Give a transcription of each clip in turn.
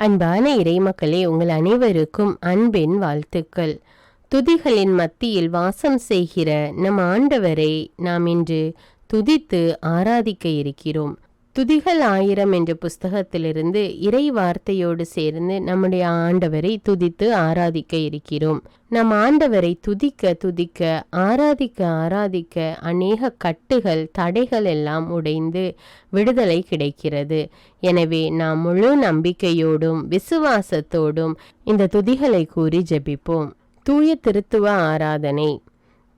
அன்பான இறைமக்களே, உங்கள் அனைவருக்கும் அன்பின் வாழ்த்துக்கள். துதிகளின் மத்தியில் வாசம் செய்கிற நம் ஆண்டவரை நாம் இன்று துதித்து ஆராதிக்க இருக்கிறோம். துதிகள் 1000 என்ற புஸ்தகத்திலிருந்து இறை வார்த்தையோடு சேர்ந்து நம்முடைய ஆண்டவரை துதித்து ஆராதிக்க இருக்கிறோம். நம் ஆண்டவரை துதிக்க துதிக்க ஆராதிக்க ஆராதிக்க அநேக கட்டுகள் தடைகள் எல்லாம் உடைந்து விடுதலை கிடைக்கிறது. எனவே நாம் முழு நம்பிக்கையோடும் விசுவாசத்தோடும் இந்த துதிகளை கூறி ஜெபிப்போம். தூய திருத்துவ ஆராதனை.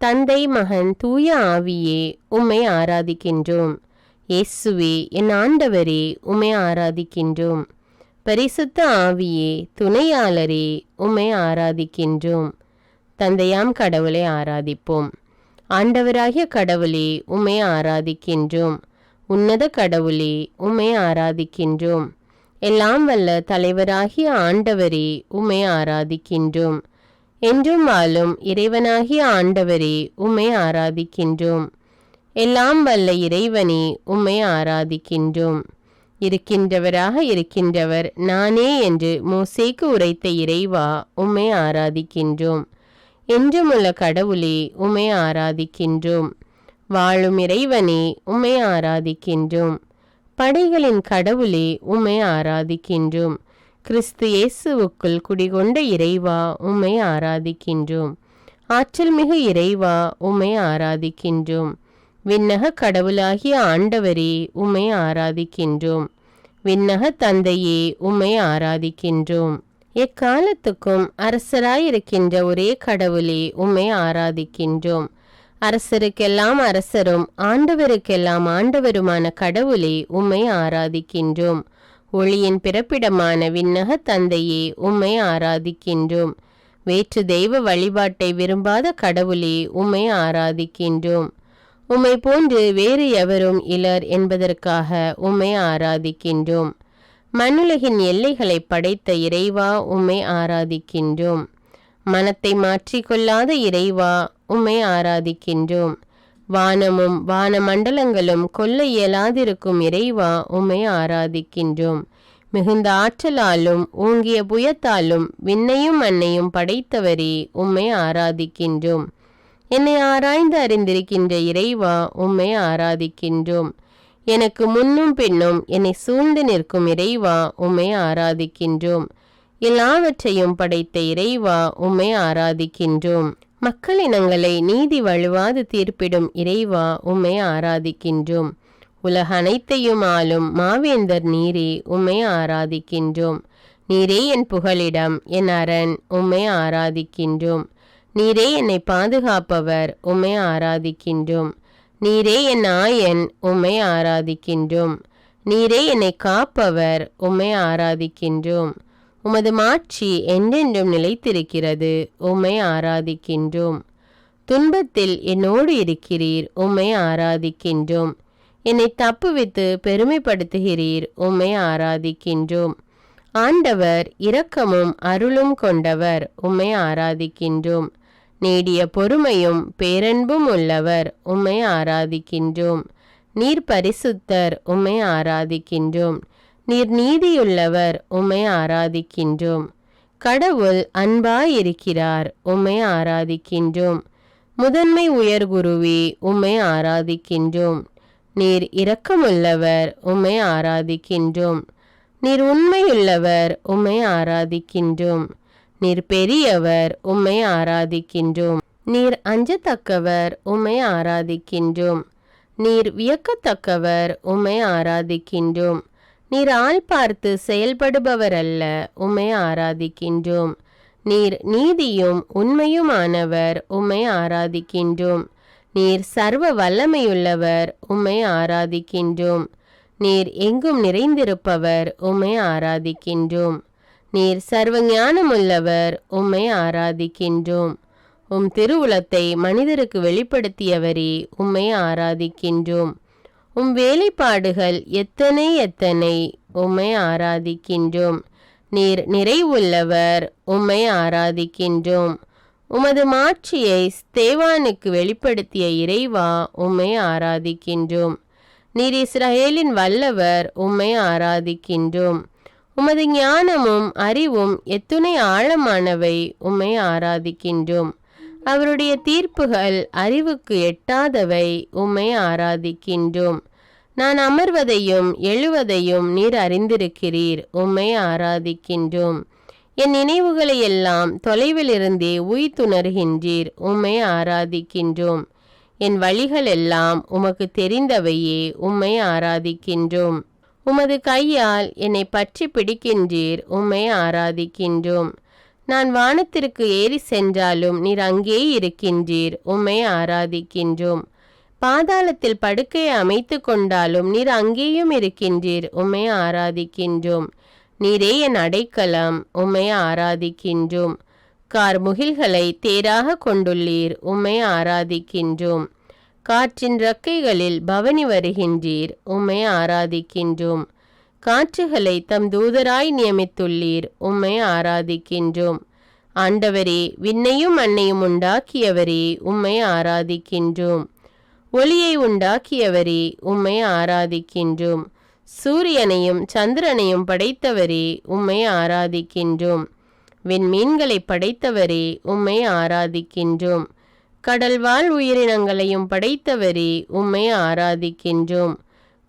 தந்தை, மகன், தூய ஆவியே, உம்மை ஆராதிக்கின்றோம். இயேசுவே, என் ஆண்டவரே, உம்மை ஆராதிக்கின்றோம். பரிசுத்த ஆவியே, துணையாளரே, உம்மை ஆராதிக்கின்றோம். தந்தையாம் கடவுளை ஆராதிப்போம். ஆண்டவராகிய கடவுளே, உம்மை ஆராதிக்கின்றோம். உன்னத கடவுளே, உம்மை ஆராதிக்கின்றோம். எல்லாம் வல்ல தலைவராகிய ஆண்டவரே, உம்மை ஆராதிக்கின்றோம். என்றும் வாழும் இறைவனாகிய ஆண்டவரே, உம்மை ஆராதிக்கின்றோம். எல்லாம் வல்ல இறைவனே, உம்மை ஆராதிக்கின்றோம். இருக்கின்றவராக இருக்கின்றவர் நானே என்று மோசேக்கு உரைத்த இறைவா, உம்மை ஆராதிக்கின்றோம். என்றுமுள்ள கடவுளே, உம்மை ஆராதிக்கின்றோம். வாழும் இறைவனே, உம்மை ஆராதிக்கின்றோம். படைகளின் கடவுளே, உம்மை ஆராதிக்கின்றோம். கிறிஸ்து இயேசுவுக்குள் குடிகொண்ட இறைவா, உம்மை ஆராதிக்கின்றோம். ஆற்றல் மிகு இறைவா, உம்மை ஆராதிக்கின்றோம். விண்ணக கடவுளாகிய ஆண்டவரே, உம்மை ஆராதிக்கின்றோம். விண்ணக தந்தையே, உம்மை ஆராதிக்கின்றோம். எக்காலத்துக்கும் அரசராயிருக்கின்ற ஒரே கடவுளே, உம்மை ஆராதிக்கின்றோம். அரசருக்கெல்லாம் அரசரும் ஆண்டவருக்கெல்லாம் ஆண்டவருமான கடவுளே, உம்மை ஆராதிக்கின்றோம். ஒளியின் பிறப்பிடமான விண்ணக தந்தையே, உம்மை ஆராதிக்கின்றோம். வேற்று தெய்வ வழிபாட்டை விரும்பாத கடவுளே, உம்மை ஆராதிக்கின்றோம். உம்மை போன்று வேறு எவரும் இலர் என்பதற்காக உம்மை ஆராதிக்கின்றோம். மண்ணுலகின் எல்லைகளை படைத்த இறைவா, உம்மை ஆராதிக்கின்றோம். மனத்தை மாற்றிக்கொள்ளாத இறைவா, உம்மை ஆராதிக்கின்றோம். வானமும் வானமண்டலங்களும் கொல்ல இயலாதிருக்கும் இறைவா, உம்மை ஆராதிக்கின்றோம். மிகுந்த ஆற்றலாலும் ஓங்கிய புயத்தாலும் விண்ணையும் மண்ணையும் படைத்தவரே, உம்மை ஆராதிக்கின்றோம். என்னை ஆராய்ந்து அறிந்திருக்கின்ற இறைவா, உம்மை ஆராதிக்கின்றோம். எனக்கு முன்னும் பின்னும் என்னை சூழ்ந்து நிற்கும் இறைவா, உம்மை ஆராதிக்கின்றோம். எல்லாவற்றையும் படைத்த இறைவா, உம்மை ஆராதிக்கின்றோம். மக்களினங்களை நீதி வழுவாது தீர்ப்பிடும் இறைவா, உம்மை ஆராதிக்கின்றோம். உலக அனைத்தையும் ஆளும் மாவேந்தர் நீரே, உம்மை ஆராதிக்கின்றோம். நீரே என் புகலிடம், என் அரண், உம்மை ஆராதிக்கின்றோம். நீரே என்னை பாதுகாப்பவர், உம்மை ஆராதிக்கின்றோம். நீரே என் ஆயன், உம்மை ஆராதிக்கின்றோம். நீரே என்னை காப்பவர், உம்மை ஆராதிக்கின்றோம். உமது மாட்சி என்றென்றும் நிலைத்திருக்கிறது, உம்மை ஆராதிக்கின்றோம். துன்பத்தில் என்னோடு இருக்கிறீர், உம்மை ஆராதிக்கின்றோம். என்னை தப்புவித்து பெருமைப்படுத்துகிறீர், உம்மை ஆராதிக்கின்றோம். ஆண்டவர் இரக்கமும் அருளும் கொண்டவர், உம்மை ஆராதிக்கின்றோம். நீடிய பொறுமையும் பேரன்பும் உள்ளவர், உம்மை ஆராதிக்கின்றோம். நீர் பரிசுத்தர், உம்மை ஆராதிக்கின்றோம். நீர் நீதியுள்ளவர், உம்மை ஆராதிக்கின்றோம். கடவுள் அன்பாயிருக்கிறார், உம்மை ஆராதிக்கின்றோம். முதன்மை உயர்குருவே, உம்மை ஆராதிக்கின்றோம். நீர் இரக்கமுள்ளவர், உம்மை ஆராதிக்கின்றோம். நீர் உண்மையுள்ளவர், உம்மை ஆராதிக்கின்றோம். நீர் பெரியவர், உம்மை ஆராதிக்கின்றோம். நீர் அஞ்சத்தக்கவர், உம்மை ஆராதிக்கின்றோம். நீர் வியக்கத்தக்கவர், உம்மை ஆராதிக்கின்றோம். நீர் ஆள் பார்த்து செயல்படுபவர் அல்ல, உம்மை ஆராதிக்கின்றோம். நீர் நீதியும் உண்மையுமானவர், உம்மை ஆராதிக்கின்றோம். நீர் சர்வ வல்லமையுள்ளவர், உம்மை ஆராதிக்கின்றோம். நீர் எங்கும் நிறைந்திருப்பவர், உம்மை ஆராதிக்கின்றோம். நீர் சர்வ ஞானமுள்ளவர், உம்மை ஆராதிக்கின்றோம். உம் திருவுளத்தை மனிதருக்கு வெளிப்படுத்தியவரே, உம்மை ஆராதிக்கின்றோம். உம் வேலைப்பாடுகள் எத்தனை எத்தனை, உம்மை ஆராதிக்கின்றோம். நீர் நிறைவுள்ளவர், உம்மை ஆராதிக்கின்றோம். உமது மாட்சியை ஸ்தேவானுக்கு வெளிப்படுத்திய இறைவா, உம்மை ஆராதிக்கின்றோம். நீர் இஸ்ரவேலின் வல்லவர், உம்மை ஆராதிக்கின்றோம். உமது ஞானமும் அறிவும் எத்துணை ஆழமானவை, உம்மை ஆராதிக்கின்றோம். அவருடைய தீர்ப்புகள் அறிவுக்கு எட்டாதவை, உம்மை ஆராதிக்கின்றோம். நான் அமர்வதையும் எழுவதையும் நீர் அறிந்திருக்கிறீர், உம்மை ஆராதிக்கின்றோம். என் நினைவுகளை எல்லாம் தொலைவிலிருந்தே உய்த்துணர்கின்றீர், உம்மை ஆராதிக்கின்றோம். என் வழிகள் எல்லாம் உமக்கு தெரிந்தவையே, உம்மை ஆராதிக்கின்றோம். உமது கையால் என்னை பற்றி பிடிக்கின்றீர், உம்மை ஆராதிக்கின்றோம். நான் வானத்திற்கு ஏறி சென்றாலும் நீர் அங்கே இருக்கின்றீர், உம்மை ஆராதிக்கின்றோம். பாதாளத்தில் படுக்கையை அமைத்து கொண்டாலும் நீர் அங்கேயும் இருக்கின்றீர், உம்மை ஆராதிக்கின்றோம். நீரே என் அடைக்கலம், உம்மை ஆராதிக்கின்றோம். கார்முகில்களை தேராக கொண்டுள்ளீர், உம்மை ஆராதிக்கின்றோம். காற்றின் இறக்கைகளில் பவனி வருகின்றீர், உம்மை ஆராதிக்கின்றோம். காற்றுகளை தம் தூதராய் நியமித்துள்ளீர், உம்மை ஆராதிக்கின்றோம். ஆண்டவரே, விண்ணையும் மண்ணையும் உண்டாக்கியவரே, உம்மை ஆராதிக்கின்றோம். ஒளியை உண்டாக்கியவரே, உம்மை ஆராதிக்கின்றோம். சூரியனையும் சந்திரனையும் படைத்தவரே, உம்மை ஆராதிக்கின்றோம். விண்மீன்களை படைத்தவரே, உம்மை ஆராதிக்கின்றோம். கடல்வாழ் உயிரினங்களையும் படைத்தவரே, உம்மை ஆராதிக்கின்றோம்.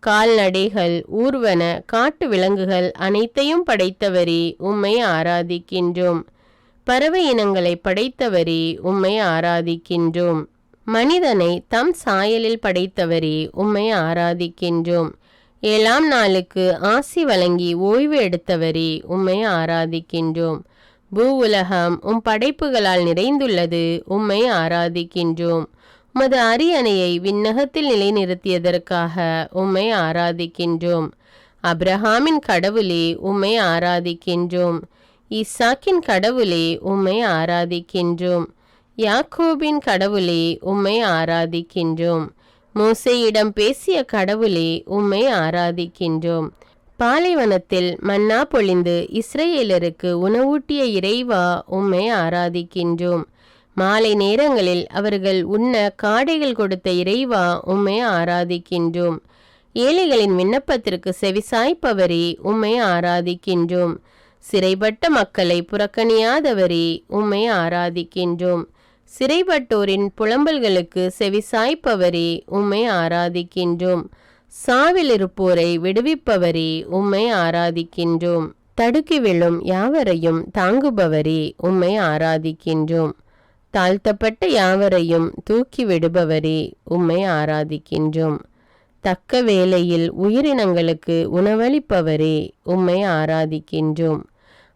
கால்நடைகள், ஊர்வன, காட்டு விலங்குகள் அனைத்தையும் படைத்தவரே, உம்மை ஆராதிக்கின்றோம். பறவை இனங்களை படைத்தவரே, உம்மை ஆராதிக்கின்றோம். மனிதனை தம் சாயலில் படைத்தவரே, உம்மை ஆராதிக்கின்றோம். 7ஆம் நாளுக்கு ஆசி வழங்கி ஓய்வு எடுத்தவரே, உம்மை ஆராதிக்கின்றோம். பூவுலகம் உம் படைப்புகளால் நிறைந்துள்ளது, உம்மை ஆராதிக்கின்றோம். உமது அரியணையை விண்ணகத்தில் நிலைநிறுத்தியதற்காக உம்மை ஆராதிக்கின்றோம். அப்ரஹாமின் கடவுளே, உம்மை ஆராதிக்கின்றோம். ஈசாக்கின் கடவுளே, உம்மை ஆராதிக்கின்றோம். யாக்கோபின் கடவுளே, உம்மை ஆராதிக்கின்றோம். மோசேயிடம் பேசிய கடவுளே, உம்மை ஆராதிக்கின்றோம். பாலைவனத்தில் மன்னா பொழிந்து இஸ்ரேலருக்கு உணவூட்டிய இறைவா, உம்மை ஆராதிக்கின்றோம். மாலை நேரங்களில் அவர்கள் உண்ண காடைகள் கொடுத்த இறைவா, உம்மை ஆராதிக்கின்றோம். ஏழைகளின் விண்ணப்பத்திற்கு செவிசாய்ப்பவரே, உம்மை ஆராதிக்கின்றோம். சிறைப்பட்ட மக்களை புறக்கணியாதவரே, உம்மை ஆராதிக்கின்றோம். சிறைப்பட்டோரின் புலம்பல்களுக்கு செவிசாய்ப்பவரே, உம்மை ஆராதிக்கின்றோம். சாவில் இருப்போரை விடுவிப்பவரே, உம்மை ஆராதிக்கின்றோம். தடுக்கி விழும் யாவரையும் தாங்குபவரே, உம்மை ஆராதிக்கின்றோம். தாழ்த்தப்பட்ட யாவரையும் தூக்கி விடுபவரே, உம்மை ஆராதிக்கின்றோம். தக்க வேளையில் உயிரினங்களுக்கு உணவளிப்பவரே, உம்மை ஆராதிக்கின்றோம்.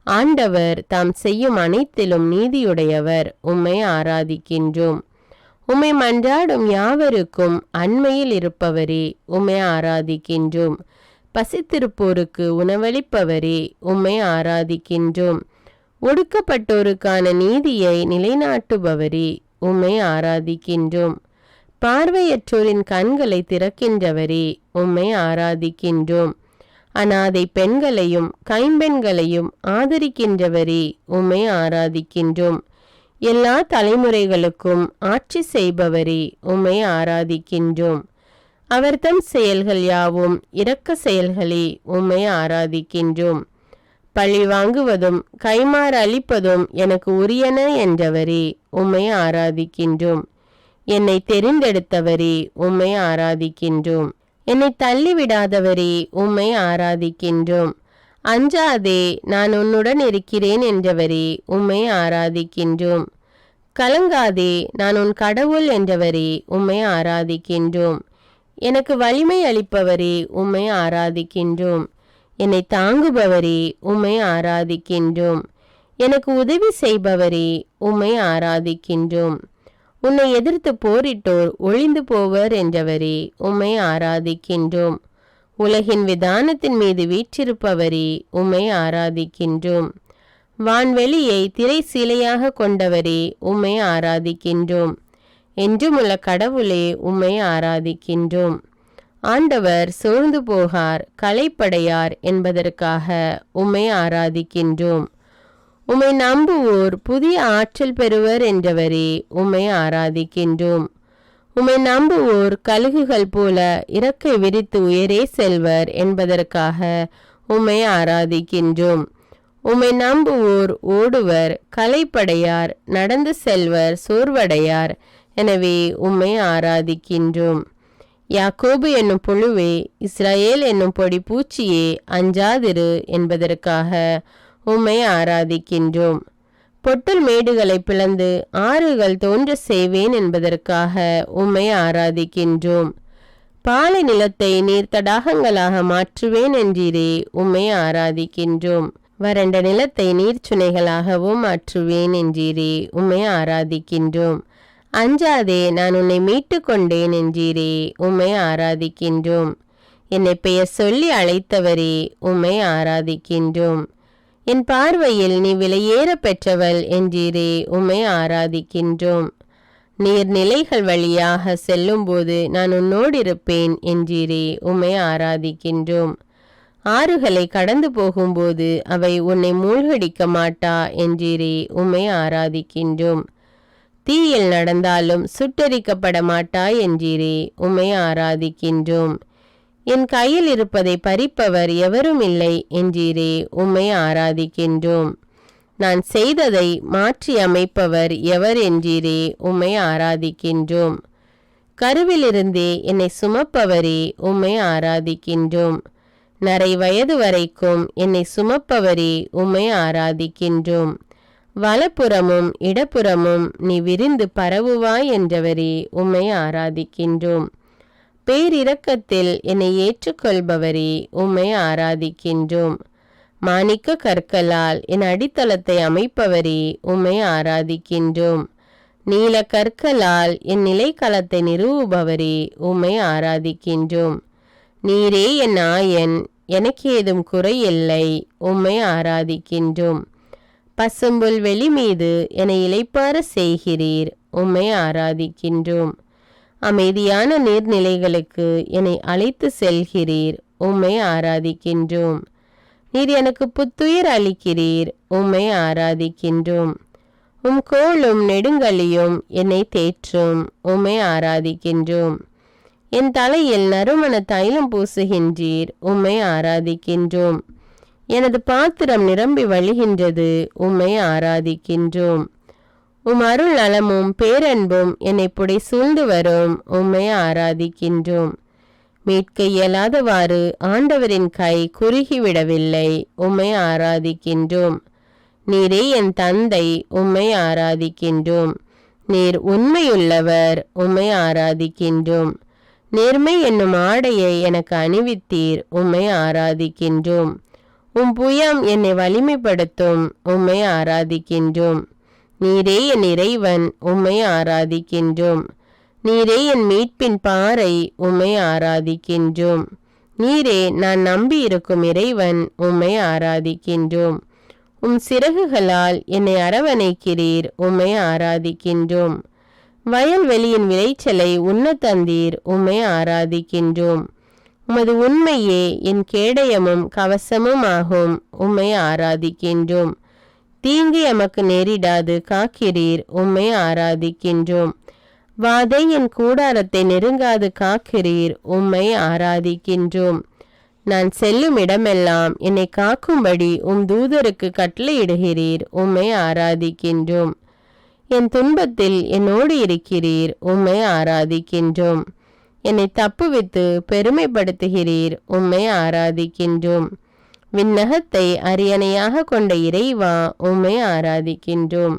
ஆண்டவர் தாம் செய்யும் அனைத்திலும் நீதியுடையவர், உம்மை ஆராதிக்கின்றோம். உம்மை மன்றாடும் யாவருக்கும் அண்மையில் இருப்பவரே, உம்மை ஆராதிக்கின்றோம். பசித்திருப்போருக்கு உணவளிப்பவரே, உம்மை ஆராதிக்கின்றோம். ஒடுக்கப்பட்டோருக்கான நீதியை நிலைநாட்டுபவரே, உம்மை ஆராதிக்கின்றோம். பார்வையற்றோரின் கண்களை திறக்கின்றவரே, உம்மை ஆராதிக்கின்றோம். அனாதை பெண்களையும் கைம்பெண்களையும் ஆதரிக்கின்றவரே, உம்மை ஆராதிக்கின்றோம். எல்லா தலைமுறைகளுக்கும் ஆட்சி செய்பவரே, உம்மை ஆராதிக்கின்றோம். அவர் தம் செயல்கள் யாவும் இரக்க செயல்களே, உம்மை ஆராதிக்கின்றோம். பழி வாங்குவதும் கைமாறு அளிப்பதும் எனக்கு உரியன என்றவரே, உம்மை ஆராதிக்கின்றோம். என்னை தெரிந்தெடுத்தவரே, உம்மை ஆராதிக்கின்றோம். என்னை தள்ளிவிடாதவரே, உம்மை ஆராதிக்கின்றோம். அஞ்சாதே, நான் உன்னுடன் இருக்கிறேன் என்றவரே, உம்மை ஆராதிக்கின்றோம். கலங்காதே, நான் உன் கடவுள் என்றவரே, உம்மை ஆராதிக்கின்றோம். எனக்கு வலிமை அளிப்பவரே, உம்மை ஆராதிக்கின்றோம். என்னை தாங்குபவரே, உம்மை ஆராதிக்கின்றோம். எனக்கு உதவி செய்பவரே, உம்மை ஆராதிக்கின்றோம். உன்னை எதிர்த்து போரிட்டோர் ஒழிந்து போவர் என்றவரே, உம்மை ஆராதிக்கின்றோம். உலகின் விதானத்தின் மீது வீற்றிருப்பவரே, உம்மை ஆராதிக்கின்றோம். வான்வெளியை திரை சீலையாக கொண்டவரே, உம்மை ஆராதிக்கின்றோம். என்றுமுள்ள கடவுளே, உம்மை ஆராதிக்கின்றோம். ஆண்டவர் சோர்ந்து போகார், களைப்படையார் என்பதற்காக உம்மை ஆராதிக்கின்றோம். உம்மை நம்புவோர் புதிய ஆற்றல் பெறுவர் என்றவரே, உம்மை ஆராதிக்கின்றோம். உம்மை நம்புவோர் கழுகுகள் போல இறக்கை விரித்து உயரே செல்வர் என்பதற்காக உம்மை ஆராதிக்கின்றோம். உம்மை நம்புவோர் ஓடுவர், களைப்படையார், நடந்து செல்வர் சோர்வடையார். எனவே உம்மை ஆராதிக்கின்றோம். யாக்கோபு என்னும் புழுவே, இஸ்ரவேல் என்னும் பொடி பூச்சியே, அஞ்சாதிரு என்பதற்காக உம்மை ஆராதிக்கின்றோம். பொட்டல் மேடுகளை பிளந்து ஆறுகள் தோன்ற செய்வேன் என்பதற்காக உம்மை ஆராதிக்கின்றோம். பாலை நிலத்தை நீர் தடாகங்களாக மாற்றுவேன் என்றீரே, உம்மை ஆராதிக்கின்றோம். வறண்ட நிலத்தை நீர்ச்சுனைகளாகவும் மாற்றுவேன் என்றீரே, உம்மை ஆராதிக்கின்றோம். அஞ்சாதே, நான் உன்னை மீட்டு கொண்டேன் என்றீரே, உம்மை ஆராதிக்கின்றோம். என்னை பெயர் சொல்லி அழைத்தவரே, உம்மை ஆராதிக்கின்றோம். என் பார்வையில் நீ விலையேற பெற்றவள் என்றீரே, உம்மை ஆராதிக்கின்றோம். நீர்நிலைகள் வழியாக செல்லும்போது நான் உன்னோடு இருப்பேன் என்றீரே, உம்மை ஆராதிக்கின்றோம். ஆறுகளை கடந்து போகும்போது அவை உன்னை மூழ்கடிக்க மாட்டா என்றீரே, உம்மை ஆராதிக்கின்றோம். தீயில் நடந்தாலும் சுட்டரிக்கப்பட மாட்டாய் என்றீரே, உம்மை ஆராதிக்கின்றோம். என் கையில் இருப்பதை பறிப்பவர் எவரும் இல்லை என்றீரே, உம்மை ஆராதிக்கின்றோம். நான் செய்ததை மாற்றி அமைப்பவர் எவர் என்றீரே, உம்மை ஆராதிக்கின்றோம். கருவிலிருந்தே என்னை சுமப்பவரே, உம்மை ஆராதிக்கின்றோம். நரை வயது வரைக்கும் என்னை சுமப்பவரே, உம்மை ஆராதிக்கின்றோம். வலப்புறமும் இடப்புறமும் நீ விரிந்து பரவுவாய் என்றவரே, உம்மை ஆராதிக்கின்றோம். பேரிரக்கத்தில் என்னை ஏற்றுக்கொள்பவரே, உம்மை ஆராதிக்கின்றோம். மாணிக்க கற்களால் என் அடித்தளத்தை அமைப்பவரே, உம்மை ஆராதிக்கின்றோம். நீல கற்களால் என் நிலைக்களத்தை நிறுவுபவரே, உம்மை ஆராதிக்கின்றோம். நீரே என் ஆயன், எனக்கு ஏதும் குறையில்லை, உம்மை ஆராதிக்கின்றோம். பசும்புல் வெளி மீது என்னை இளைப்பாற செய்கிறீர், உம்மை ஆராதிக்கின்றோம். அமைதியான நீர்நிலைகளுக்கு என்னை அழைத்து செல்கிறீர், உம்மை ஆராதிக்கின்றோம். நீர் எனக்கு புத்துயிர் அளிக்கிறீர், உம்மை ஆராதிக்கின்றோம். உம் கோலும் நெடுங்கலியும் என்னை தேற்றும், உம்மை ஆராதிக்கின்றோம். என் தலையில் நறுமண தைலம் பூசுகின்றீர், உம்மை ஆராதிக்கின்றோம். எனது பாத்திரம் நிரம்பி வழிகின்றது, உம்மை ஆராதிக்கின்றோம். உம் அருள் நலமும் பேரன்பும் என்னை புடை சூழ்ந்து வரும், உம்மை ஆராதிக்கின்றோம். மீட்க இயலாதவாறு ஆண்டவரின் கை குறுகிவிடவில்லை, உம்மை ஆராதிக்கின்றோம். நீரே என் தந்தை, உம்மை ஆராதிக்கின்றோம். நீர் உண்மையுள்ளவர், உம்மை ஆராதிக்கின்றோம். நேர்மை என்னும் ஆடையை எனக்கு அணிவித்தீர், உம்மை ஆராதிக்கின்றோம். உம் புயம் என்னை வலிமைப்படுத்தும், உம்மை ஆராதிக்கின்றோம். நீரே என் இறைவன், உம்மை ஆராதிக்கின்றோம். நீரே என் மீட்பின் பாறை, உம்மை ஆராதிக்கின்றோம். நீரே நான் நம்பியிருக்கும் இறைவன், உம்மை ஆராதிக்கின்றோம். உம் சிறகுகளால் என்னை அரவணைக்கிறீர், உம்மை ஆராதிக்கின்றோம். வயல்வெளியின் விளைச்சலை உண்ண தந்தீர், உம்மை ஆராதிக்கின்றோம். உமது உண்மையே என் கேடயமும் கவசமும் ஆகும், உம்மை ஆராதிக்கின்றோம். தீங்கு எமக்கு நேரிடாது காக்கிறீர், உம்மை ஆராதிக்கின்றோம். வாதை என் கூடாரத்தை நெருங்காது காக்கிறீர், உம்மை ஆராதிக்கின்றோம். நான் செல்லும் இடமெல்லாம் என்னை காக்கும்படி உம் தூதருக்கு கட்டளையிடுகிறீர், உம்மை ஆராதிக்கின்றோம். என் துன்பத்தில் என்னோடு இருக்கிறீர், உம்மை ஆராதிக்கின்றோம். என்னை தப்புவித்து பெருமைப்படுத்துகிறீர், உம்மை ஆராதிக்கின்றோம். விண்ணகத்தை அரியணையாக கொண்ட இறைவா, உம்மை ஆராதிக்கின்றோம்.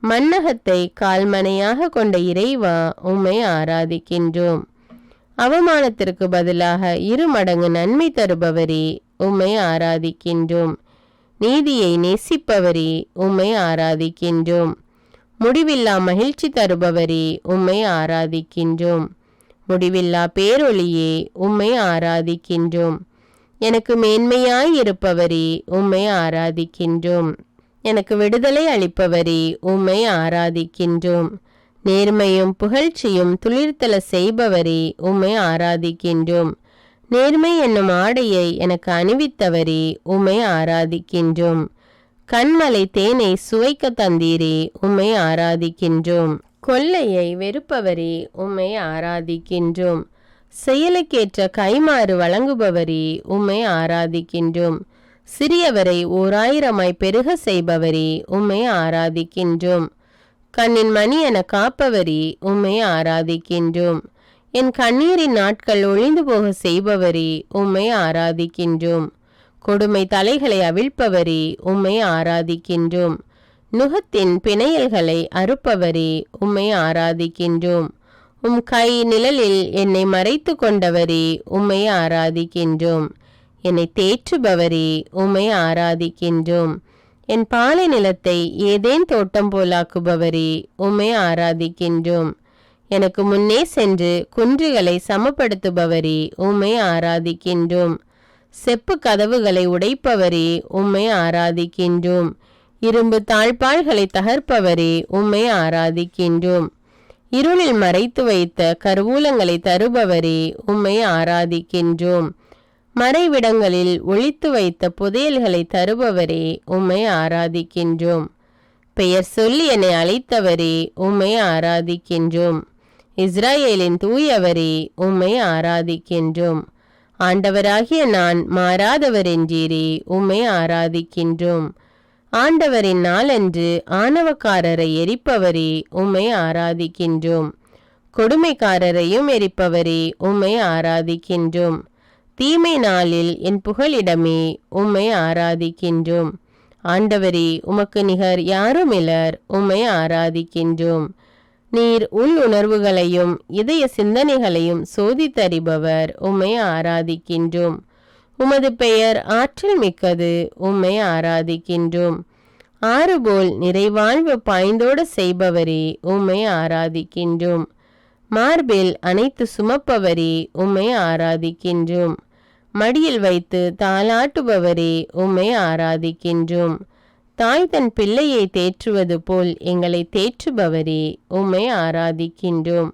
மண்ணகத்தை கால்மனையாக கொண்ட இறைவா, உம்மை ஆராதிக்கின்றோம். அவமானத்திற்கு பதிலாக 2 மடங்கு நன்மை தருபவரே, உம்மை ஆராதிக்கின்றோம். நீதியை நேசிப்பவரே, உம்மை ஆராதிக்கின்றோம். முடிவில்லா மகிழ்ச்சி தருபவரே, உம்மை ஆராதிக்கின்றோம். முடிவில்லா பேரொளியே, உம்மை ஆராதிக்கின்றோம். எனக்கு மேன்மையாய் இருப்பவரே, உம்மை ஆராதிக்கின்றோம். எனக்கு விடுதலை அளிப்பவரே, உம்மை ஆராதிக்கின்றோம். நேர்மையும் புகழ்ச்சியும் துளிர்த்தல செய்பவரே, உம்மை ஆராதிக்கின்றோம். நேர்மை என்னும் ஆடையை எனக்கு அணிவித்தவரே, உம்மை ஆராதிக்கின்றோம். கண்மலை தேனை சுவைக்க தந்தீரே, உம்மை ஆராதிக்கின்றோம். கொள்ளையை வெறுப்பவரே, உம்மை ஆராதிக்கின்றோம். செயலுக்கேற்ற கைமாறு வழங்குபவரே, உம்மை ஆராதிக்கின்றோம். சிறியவரை 1000 பெருக செய்பவரே, உம்மை ஆராதிக்கின்றோம். கண்ணின் மணி என காப்பவரே, உம்மை ஆராதிக்கின்றோம். என் கண்ணீரின் நாட்கள் ஒழிந்து போக செய்பவரே, உம்மை ஆராதிக்கின்றோம். கொடுமை தலைகளை அவிழ்ப்பவரே, உம்மை ஆராதிக்கின்றோம். நுகத்தின் பிணையல்களை அறுப்பவரே, உம்மை ஆராதிக்கின்றோம். உம் கை நிழலில் என்னை மறைத்து கொண்டவரே, உம்மை ஆராதிக்கின்றோம். என்னை தேற்றுபவரே, உம்மை ஆராதிக்கின்றோம். என் பாலை நிலத்தை ஏதேன் தோட்டம் போலாக்குபவரே, உம்மை ஆராதிக்கின்றோம். எனக்கு முன்னே சென்று குன்றுகளை சமப்படுத்துபவரே, உம்மை ஆராதிக்கின்றோம். செப்பு கதவுகளை உடைப்பவரே, உம்மை ஆராதிக்கின்றோம். இரும்பு தாழ்பாள்களை தகர்ப்பவரே, உம்மை ஆராதிக்கின்றோம். இருளில் மறைத்து வைத்த கருவூலங்களை தருபவரே, உம்மை ஆராதிக்கின்றோம். மறைவிடங்களில் ஒளித்து வைத்த புதையல்களை தருபவரே, உம்மை ஆராதிக்கின்றோம். பெயர் சொல்லி என்னை அழைத்தவரே, உம்மை ஆராதிக்கின்றோம். இஸ்ரவேலின் தூயவரே, உம்மை ஆராதிக்கின்றோம். ஆண்டவராகிய நான் மாறாதவர் என்றீரே, உம்மை ஆராதிக்கின்றோம். ஆண்டவரின் நாளன்று ஆணவக்காரரை எரிப்பவரே, உம்மை ஆராதிக்கின்றோம். கொடுமைக்காரரையும் எரிப்பவரே, உம்மை ஆராதிக்கின்றோம். தீமை நாளில் என் புகலிடமே, உம்மை ஆராதிக்கின்றோம். ஆண்டவரே, உமக்கு நிகர் யாருமிலர், உம்மை ஆராதிக்கின்றோம். நீர் உள் உணர்வுகளையும் இதய சிந்தனைகளையும் சோதித்தறிபவர், உம்மை ஆராதிக்கின்றோம். உமது பெயர் ஆற்றல் மிக்கது, உம்மை ஆராதிக்கின்றோம். ஆறுபோல் நிறைவாழ்வு பாய்ந்தோட செய்பவரே, உம்மை ஆராதிக்கின்றோம். மார்பில் அனைத்து சுமப்பவரே, உம்மை ஆராதிக்கின்றோம். மடியில் வைத்து தாலாட்டுபவரே, உம்மை ஆராதிக்கின்றோம். தாய் தன் பிள்ளையை தேற்றுவது போல் எங்களை தேற்றுபவரே, உம்மை ஆராதிக்கின்றோம்.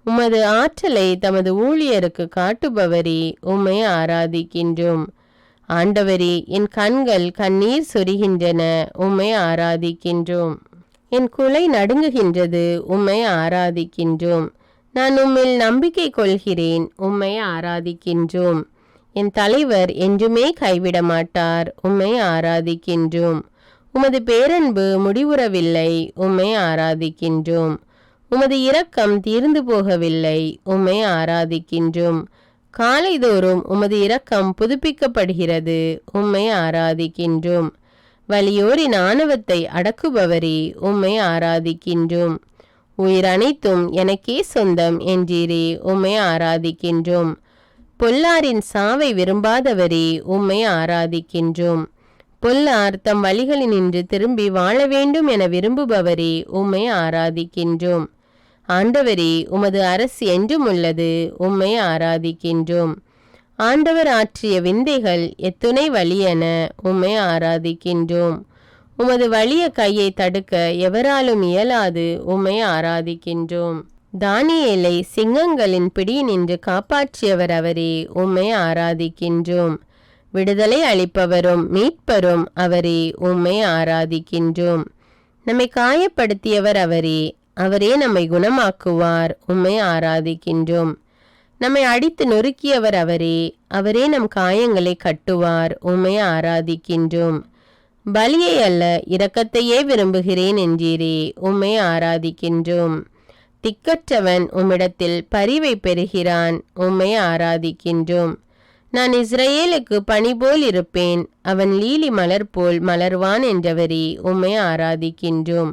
உமது ஆற்றலை தமது ஊழியருக்கு காட்டுபவரே, உம்மை ஆராதிக்கின்றோம். ஆண்டவரே, என் கண்கள் கண்ணீர் சொரிகின்றன, உம்மை ஆராதிக்கின்றோம். என் குலை நடுங்குகின்றது, உம்மை ஆராதிக்கின்றோம். நான் உம்மில் நம்பிக்கை கொள்கிறேன், உம்மை ஆராதிக்கின்றோம். என் தலைவர் என்றுமே கைவிட மாட்டார், உம்மை ஆராதிக்கின்றோம். உமது பேரன்பு முடிவுறவில்லை, உம்மை ஆராதிக்கின்றோம். உமது இரக்கம் தீர்ந்து போகவில்லை, உம்மை ஆராதிக்கின்றோம். காலைதோறும் உமது இரக்கம் புதுப்பிக்கப்படுகிறது, உம்மை ஆராதிக்கின்றோம். வலியோரின் ஆணவத்தை அடக்குபவரே, உம்மை ஆராதிக்கின்றோம். உயிர் அனைத்தும் எனக்கே சொந்தம் என்றீரே, உம்மை ஆராதிக்கின்றோம். பொல்லாரின் சாவை விரும்பாதவரே, உம்மை ஆராதிக்கின்றோம். பொல்லார் தம் வழிகளினின்று திரும்பி வாழ வேண்டும் என விரும்புபவரே, உம்மை ஆராதிக்கின்றோம். ஆண்டவரே, உமது அரசு என்றும் உள்ளது, உம்மை ஆராதிக்கின்றோம். ஆண்டவர் ஆற்றிய விந்தைகள் எத்துணை வலியன, உம்மை ஆராதிக்கின்றோம். உமது வலிய கையை தடுக்க எவராலும் இயலாது, உம்மை ஆராதிக்கின்றோம். தானியேலை சிங்கங்களின் பிடியினின்று காப்பாற்றியவர் அவரே, உம்மை ஆராதிக்கின்றோம். விடுதலை அளிப்பவரும் மீட்பரும் அவரே, உம்மை ஆராதிக்கின்றோம். நம்மை காயப்படுத்தியவர் அவரே, அவரே நம்மை குணமாக்குவார், உம்மை ஆராதிக்கின்றோம். நம்மை அடித்து நொறுக்கியவர் அவரே, அவரே நம் காயங்களை கட்டுவார், உம்மை ஆராதிக்கின்றோம். பலியை அல்ல இரக்கத்தையே விரும்புகிறேன் என்றீரே, உம்மை ஆராதிக்கின்றோம். திக்கற்றவன் உம்மிடத்தில் பரிவை பெறுகிறான், உம்மை ஆராதிக்கின்றோம். நான் இஸ்ரவேலுக்கு பனி போல் இருப்பேன், அவன் லீலி மலர் போல் மலர்வான் என்றவரே, உம்மை ஆராதிக்கின்றோம்.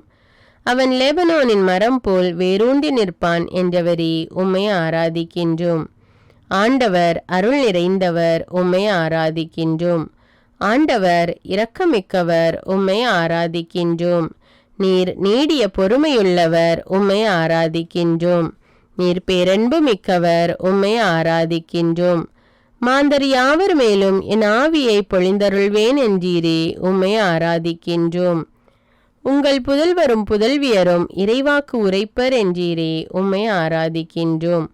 அவன் லெபனோனின் மரம் போல் வேரூண்டி நிற்பான் என்றவரே, உம்மை ஆராதிக்கின்றோம். ஆண்டவர் அருள் நிறைந்தவர், உம்மை ஆராதிக்கின்றோம். ஆண்டவர் இரக்கமிக்கவர், உம்மை ஆராதிக்கின்றோம். நீர் நீடிய பொறுமையுள்ளவர், உம்மை ஆராதிக்கின்றோம். நீர் பேரன்பு மிக்கவர், உம்மை ஆராதிக்கின்றோம். மாந்தர் யாவர் மேலும் என் ஆவியை பொழிந்தருள்வேன் என்றீரே, உம்மை ஆராதிக்கின்றோம். உங்கள் புதல்வரும் புதல்வியரும் இறைவாக்கு உரைப்பர் என்றீரே, உம்மை ஆராதிக்கின்றோம்.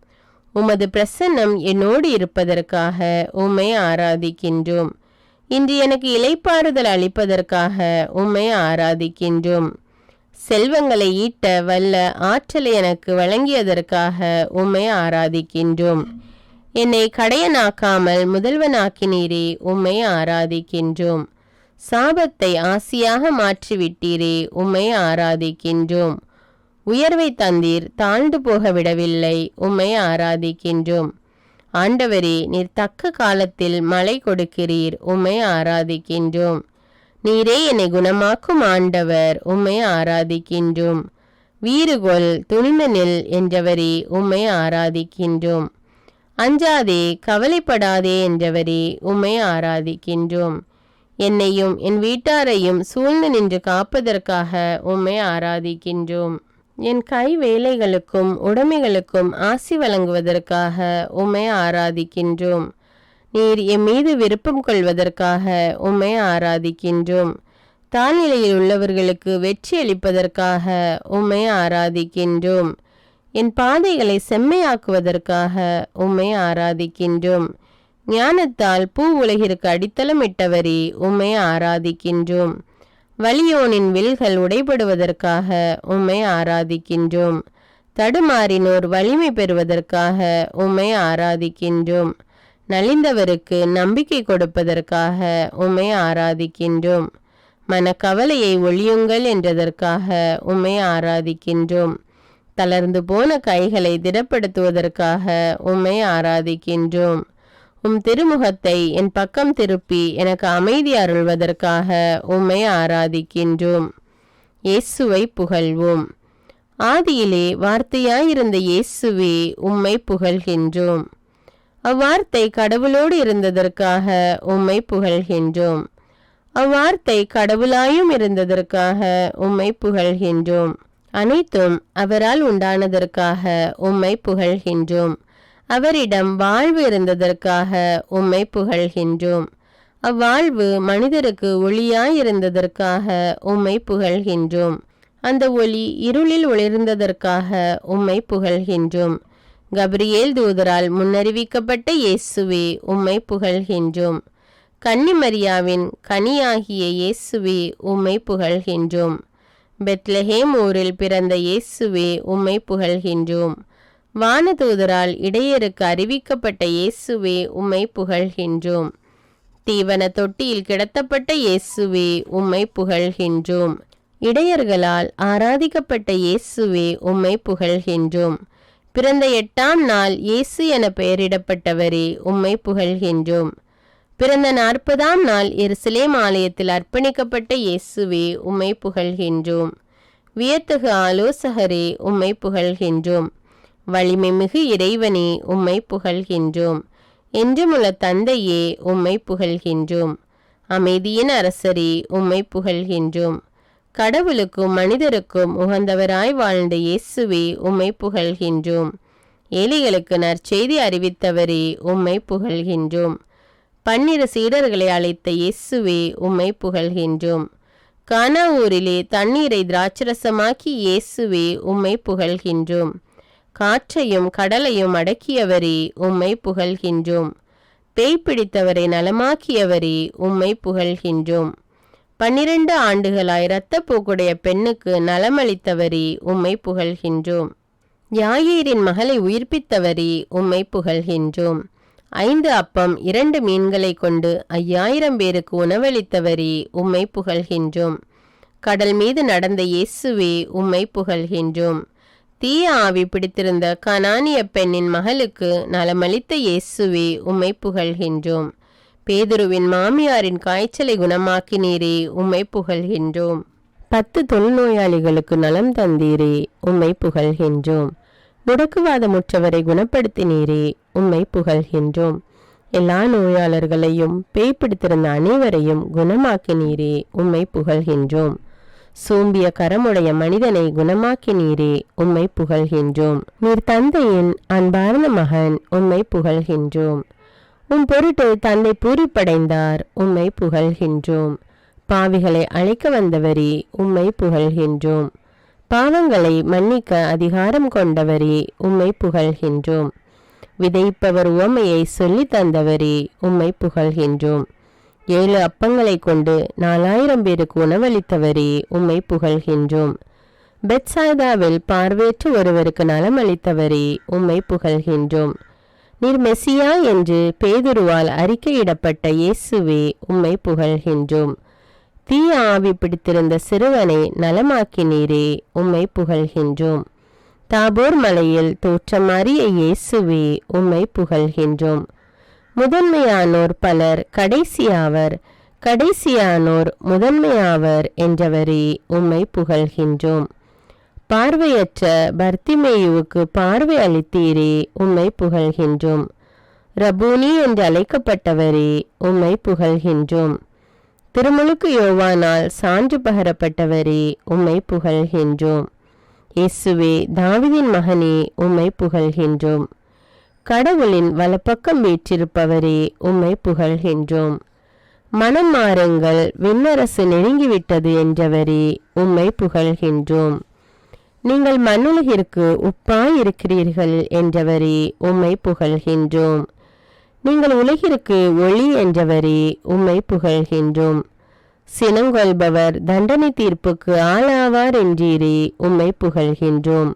உமது பிரசன்னம் என்னோடு இருப்பதற்காக உம்மை ஆராதிக்கின்றோம். இன்று எனக்கு இளைப்பாறுதல் அளிப்பதற்காக உம்மை ஆராதிக்கின்றோம். செல்வங்களை ஈட்ட வல்ல ஆற்றலை எனக்கு வழங்கியதற்காக உம்மை ஆராதிக்கின்றோம். என்னை கடையனாக்காமல் முதல்வனாக்கினீரே, உம்மை ஆராதிக்கின்றோம். சாபத்தை ஆசியாக மாற்றிவிட்டீரே, உம்மை ஆராதிக்கின்றோம். உயர்வை தந்தீர், தாழ்ந்து போக விடவில்லை, உம்மை ஆராதிக்கின்றோம். ஆண்டவரே, நீர் தக்க காலத்தில் மழை கொடுக்கிறீர், உம்மை ஆராதிக்கின்றோம். நீரே என்னை குணமாக்கும் ஆண்டவர், உம்மை ஆராதிக்கின்றோம். வீறுகொள், துணிந்து நில் என்றவரே, உம்மை ஆராதிக்கின்றோம். அஞ்சாதே, கவலைப்படாதே என்றவரே, உம்மை ஆராதிக்கின்றோம். என்னையும் என் வீட்டாரையும் சூழ்ந்து நின்று காப்பதற்காக உம்மை ஆராதிக்கின்றோம். என் கை வேலைகளுக்கும் உடைமைகளுக்கும் ஆசி வழங்குவதற்காக உம்மை ஆராதிக்கின்றோம். நீர் என் மீது விருப்பம் கொள்வதற்காக உம்மை ஆராதிக்கின்றோம். தாழ்நிலையில் உள்ளவர்களுக்கு வெற்றி அளிப்பதற்காக உம்மை ஆராதிக்கின்றோம். என் பாதைகளை செம்மையாக்குவதற்காக உம்மை ஆராதிக்கின்றோம். ஞானத்தால் பூ உலகிற்கு அடித்தளமிட்டவரே, உம்மை ஆராதிக்கின்றோம். வலியோனின் வில்கள் உடைபடுவதற்காக உம்மை ஆராதிக்கின்றோம். தடுமாறினோர் வலிமை பெறுவதற்காக உம்மை ஆராதிக்கின்றோம். நலிந்தவருக்கு நம்பிக்கை கொடுப்பதற்காக உம்மை ஆராதிக்கின்றோம். மனக்கவலையை ஒழியுங்கள் என்றதற்காக உம்மை ஆராதிக்கின்றோம். தளர்ந்து போன கைகளை திடப்படுத்துவதற்காக உம்மை ஆராதிக்கின்றோம். உம் திருமுகத்தை என் பக்கம் திருப்பி எனக்கு அமைதி அருள்வதற்காக உம்மை ஆராதிக்கின்றோம். இயேசுவை புகழ்வோம். ஆதியிலே வார்த்தையாயிருந்த இயேசுவே, உம்மை புகழ்கின்றோம். அவ்வார்த்தை கடவுளோடு இருந்ததற்காக உம்மை புகழ்கின்றோம். அவ்வார்த்தை கடவுளாயும் இருந்ததற்காக உம்மை புகழ்கின்றோம். அனைத்தும் அவரால் உண்டானதற்காக உம்மை புகழ்கின்றோம். அவரிடம் வாழ்வு இருந்ததற்காக உம்மை புகழ்கின்றோம். அவ்வாழ்வு மனிதருக்கு ஒளியாயிருந்ததற்காக உம்மை புகழ்கின்றோம். அந்த ஒளி இருளில் ஒளிர்ந்ததற்காக உம்மை புகழ்கின்றோம். கபிரியேல் தூதரால் முன்னறிவிக்கப்பட்ட இயேசுவே, உம்மை புகழ்கின்றோம். கன்னிமரியாவின் கனியாகிய இயேசுவே, உம்மை புகழ்கின்றோம். பெத்லஹேம் ஊரில் பிறந்த இயேசுவே, உம்மை புகழ்கின்றோம். வானதூதரால் இடையருக்கு அறிவிக்கப்பட்ட இயேசுவே, உம்மை புகழ்கின்றோம். தீவன தொட்டியில் கிடத்தப்பட்ட இயேசுவே, உம்மை புகழ்கின்றோம். இடையர்களால் ஆராதிக்கப்பட்ட இயேசுவே, உம்மை புகழ்கின்றோம். பிறந்த 8ஆம் நாள் இயேசு என பெயரிடப்பட்டவரே, உம்மை புகழ்கின்றோம். பிறந்த 40ஆம் நாள் எருசலேம் ஆலயத்தில் அர்ப்பணிக்கப்பட்ட இயேசுவே, உம்மை புகழ்கின்றோம். வியத்தகு ஆலோசகரே, உம்மை புகழ்கின்றோம். வலிமை மிகு இறைவனே, உம்மை புகழ்கின்றோம். என்றுமுள்ள தந்தையே, உம்மை புகழ்கின்றோம். அமைதியின் அரசரே, உம்மை புகழ்கின்றோம். கடவுளுக்கும் மனிதருக்கும் உகந்தவராய் வாழ்ந்த இயேசுவே, உம்மை புகழ்கின்றோம். ஏழைகளுக்கு நற்செய்தி அறிவித்தவரே, உம்மை புகழ்கின்றோம். 12 சீடர்களை அழைத்த இயேசுவே, உம்மை புகழ்கின்றோம். கானா ஊரிலே தண்ணீரை திராட்சரசமாக்கி இயேசுவே, உம்மை புகழ்கின்றோம். காற்றையும் கடலையும் அடக்கியவரே, உம்மை புகழ்கின்றோம். பேய் பிடித்தவரை நலமாக்கியவரே, உம்மை புகழ்கின்றோம். 12 ஆண்டுகளாய் இரத்தப்போக்குடைய பெண்ணுக்கு நலமளித்தவரே, உம்மை புகழ்கின்றோம். யாயீரின் மகளை உயிர்ப்பித்தவரே, உம்மை புகழ்கின்றோம். 5 அப்பம் 2 மீன்களை கொண்டு 5000 பேருக்கு உணவளித்தவரே, உம்மை புகழ்கின்றோம். கடல் மீது நடந்த இயேசுவே, உம்மை புகழ்கின்றோம். தீய ஆவி பிடித்திருந்த கனானிய பெண்ணின் மகளுக்கு நலமளித்த இயேசுவே, உம்மை புகழ்கின்றோம். பேதுருவின் மாமியாரின் காய்ச்சலை குணமாக்கினீரே, உம்மை புகழ்கின்றோம். 10 தொழுநோயாளிகளுக்கு நலம் தந்தீரே, உம்மை புகழ்கின்றோம். முடக்குவாதமுற்றவரை குணப்படுத்தினீரே, உம்மை புகழ்கின்றோம். எல்லா நோயாளர்களையும் பேய் பிடித்திருந்த அனைவரையும் குணமாக்கினீரே, உம்மை புகழ்கின்றோம். சோம்பிய கரமுடைய மனிதனை குணமாக்கினீரே, உம்மை புகழ்கின்றோம். நீர் தந்தையின் அன்பார்ந்த மகன், உம்மை புகழ்கின்றோம். உம் பொருட்டு தந்தை பூரிப்படைந்தார், உம்மை புகழ்கின்றோம். பாவிகளை அழைக்க வந்தவரே, உம்மை புகழ்கின்றோம். பாவங்களை மன்னிக்க அதிகாரம் கொண்டவரே, உம்மை புகழ்கின்றோம். விதைப்பவர் உவமையை சொல்லி தந்தவரே, உம்மை புகழ்கின்றோம். 7 அப்பங்களை கொண்டு 4000 பேருக்கு உணவளித்தவரே, உம்மை புகழ்கின்றோம். பெத்சாய்தாவில் பார்வையற்ற ஒருவருக்கு நலமளித்தவரே, உம்மை புகழ்கின்றோம். நீர் மெசியா என்று பேதுருவால் அறிக்கையிடப்பட்ட இயேசுவே, உம்மை புகழ்கின்றோம். தீய ஆவி பிடித்திருந்த சிறுவனை நலமாக்கினீரே, உம்மை புகழ்கின்றோம். தாபோர் மலையில் தோற்றமாறிய இயேசுவே, உம்மை புகழ்கின்றோம். முதன்மையானோர் பலர் கடைசியாவர், கடைசியானோர் முதன்மையாவர் என்றவரே, உம்மை புகழ்கின்றோம். பார்வையற்ற பர்த்திமேயுவுக்கு பார்வை அளித்தீரே, உம்மை புகழ்கின்றோம். ரபூனி என்று அழைக்கப்பட்டவரே, உம்மை புகழ்கின்றோம். திருமுழுக்கு யோவானால் சான்று பகரப்பட்டவரே, உம்மை புகழ்கின்றோம். இயேசுவே, தாவீதின் மகனே, உம்மை புகழ்கின்றோம். கடவுளின் வலப்பக்கம் வீற்றிருப்பவரே, உம்மை புகழ்கின்றோம். மனம் மாறுங்கள், விண்ணரசு நெருங்கிவிட்டது என்றவரே, உம்மை புகழ்கின்றோம். நீங்கள் மண்ணுலகிற்கு உப்பாயிருக்கிறீர்கள் என்றவரே, உம்மை புகழ்கின்றோம். நீங்கள் உலகிற்கு ஒளி என்றவரே, உம்மை புகழ்கின்றோம். சினங்கொள்பவர் தண்டனை தீர்ப்புக்கு ஆளாவார் என்றீரே, உம்மை புகழ்கின்றோம்.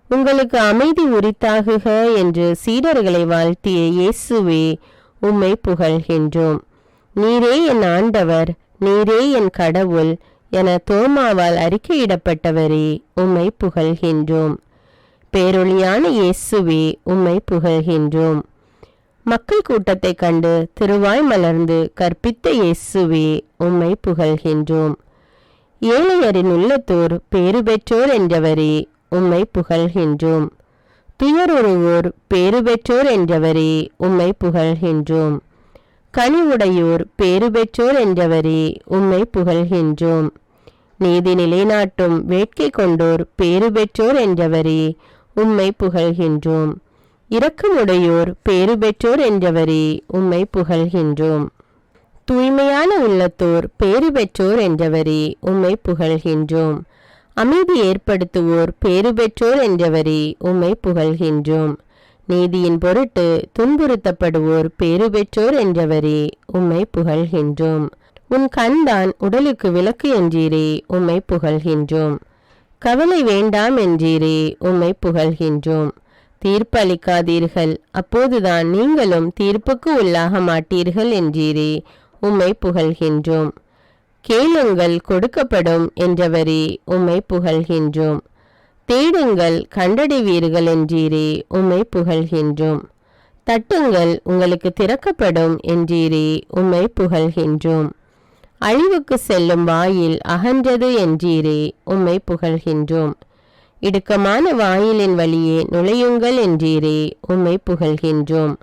உங்களுக்கு அமைதி உரித்தாகுக என்று சீடர்களை வாழ்த்திய இயேசுவே, உம்மை புகழ்கின்றோம். நீரே என் ஆண்டவர், நீரே என் கடவுள் என தோமாவால் அறிக்கையிடப்பட்டவரே, உம்மை புகழ்கின்றோம். பேரொளியான இயேசுவே, உம்மை புகழ்கின்றோம். மக்கள் கூட்டத்தை கண்டு திருவாய் மலர்ந்து கற்பித்த இயேசுவே, உம்மை புகழ்கின்றோம். ஏழையரின் உள்ளத்தோர் பேறு பெற்றோர் என்றவரே, உம்மை புகழ்கின்றோம். துயருருவோர் பேறு பெற்றோர் என்றவரே, உம்மை புகழ்கின்றோம். கனிவுடையோர் பேறு பெற்றோர் என்றவரே, உம்மை புகழ்கின்றோம். நீதி நிலைநாட்டும் வேட்கை கொண்டோர் பேறு பெற்றோர் என்றவரே, உம்மை புகழ்கின்றோம். இரக்கமுடையோர் பேறு பெற்றோர் என்றவரே, உம்மை புகழ்கின்றோம். தூய்மையான உள்ளத்தோர் பேறு பெற்றோர் என்றவரே, உம்மை புகழ்கின்றோம். அமைதி ஏற்படுத்துவோர் பேறு பெற்றோர் என்றவரே, உம்மை புகழ்கின்றோம். நீதியின் பொருட்டு துன்புறுத்தப்படுவோர் பேறு பெற்றோர் என்றவரே, உம்மை புகழ்கின்றோம். உன் கண்தான் உடலுக்கு விளக்கு என்றீரே, உம்மை புகழ்கின்றோம். கவலை வேண்டாம் என்றீரே, உம்மை புகழ்கின்றோம். தீர்ப்பு அளிக்காதீர்கள், அப்போதுதான் நீங்களும் தீர்ப்புக்கு உள்ளாக மாட்டீர்கள் என்றீரே, உம்மை புகழ்கின்றோம். கேளுங்கள் கொடுக்கப்படும் என்றவரே, உம்மை புகழ்கின்றோம். தேடுங்கள் கண்டடைவீர்கள் என்றீரே, உம்மை புகழ்கின்றோம். தட்டுங்கள் உங்களுக்கு திறக்கப்படும் என்றீரே, உம்மை புகழ்கின்றோம். அழிவுக்கு செல்லும் வாயில் அகன்றது என்றீரே, உம்மை புகழ்கின்றோம். இடுக்கமான வாயிலின் வழியே நுழையுங்கள் என்றீரே, உம்மை புகழ்கின்றோம்.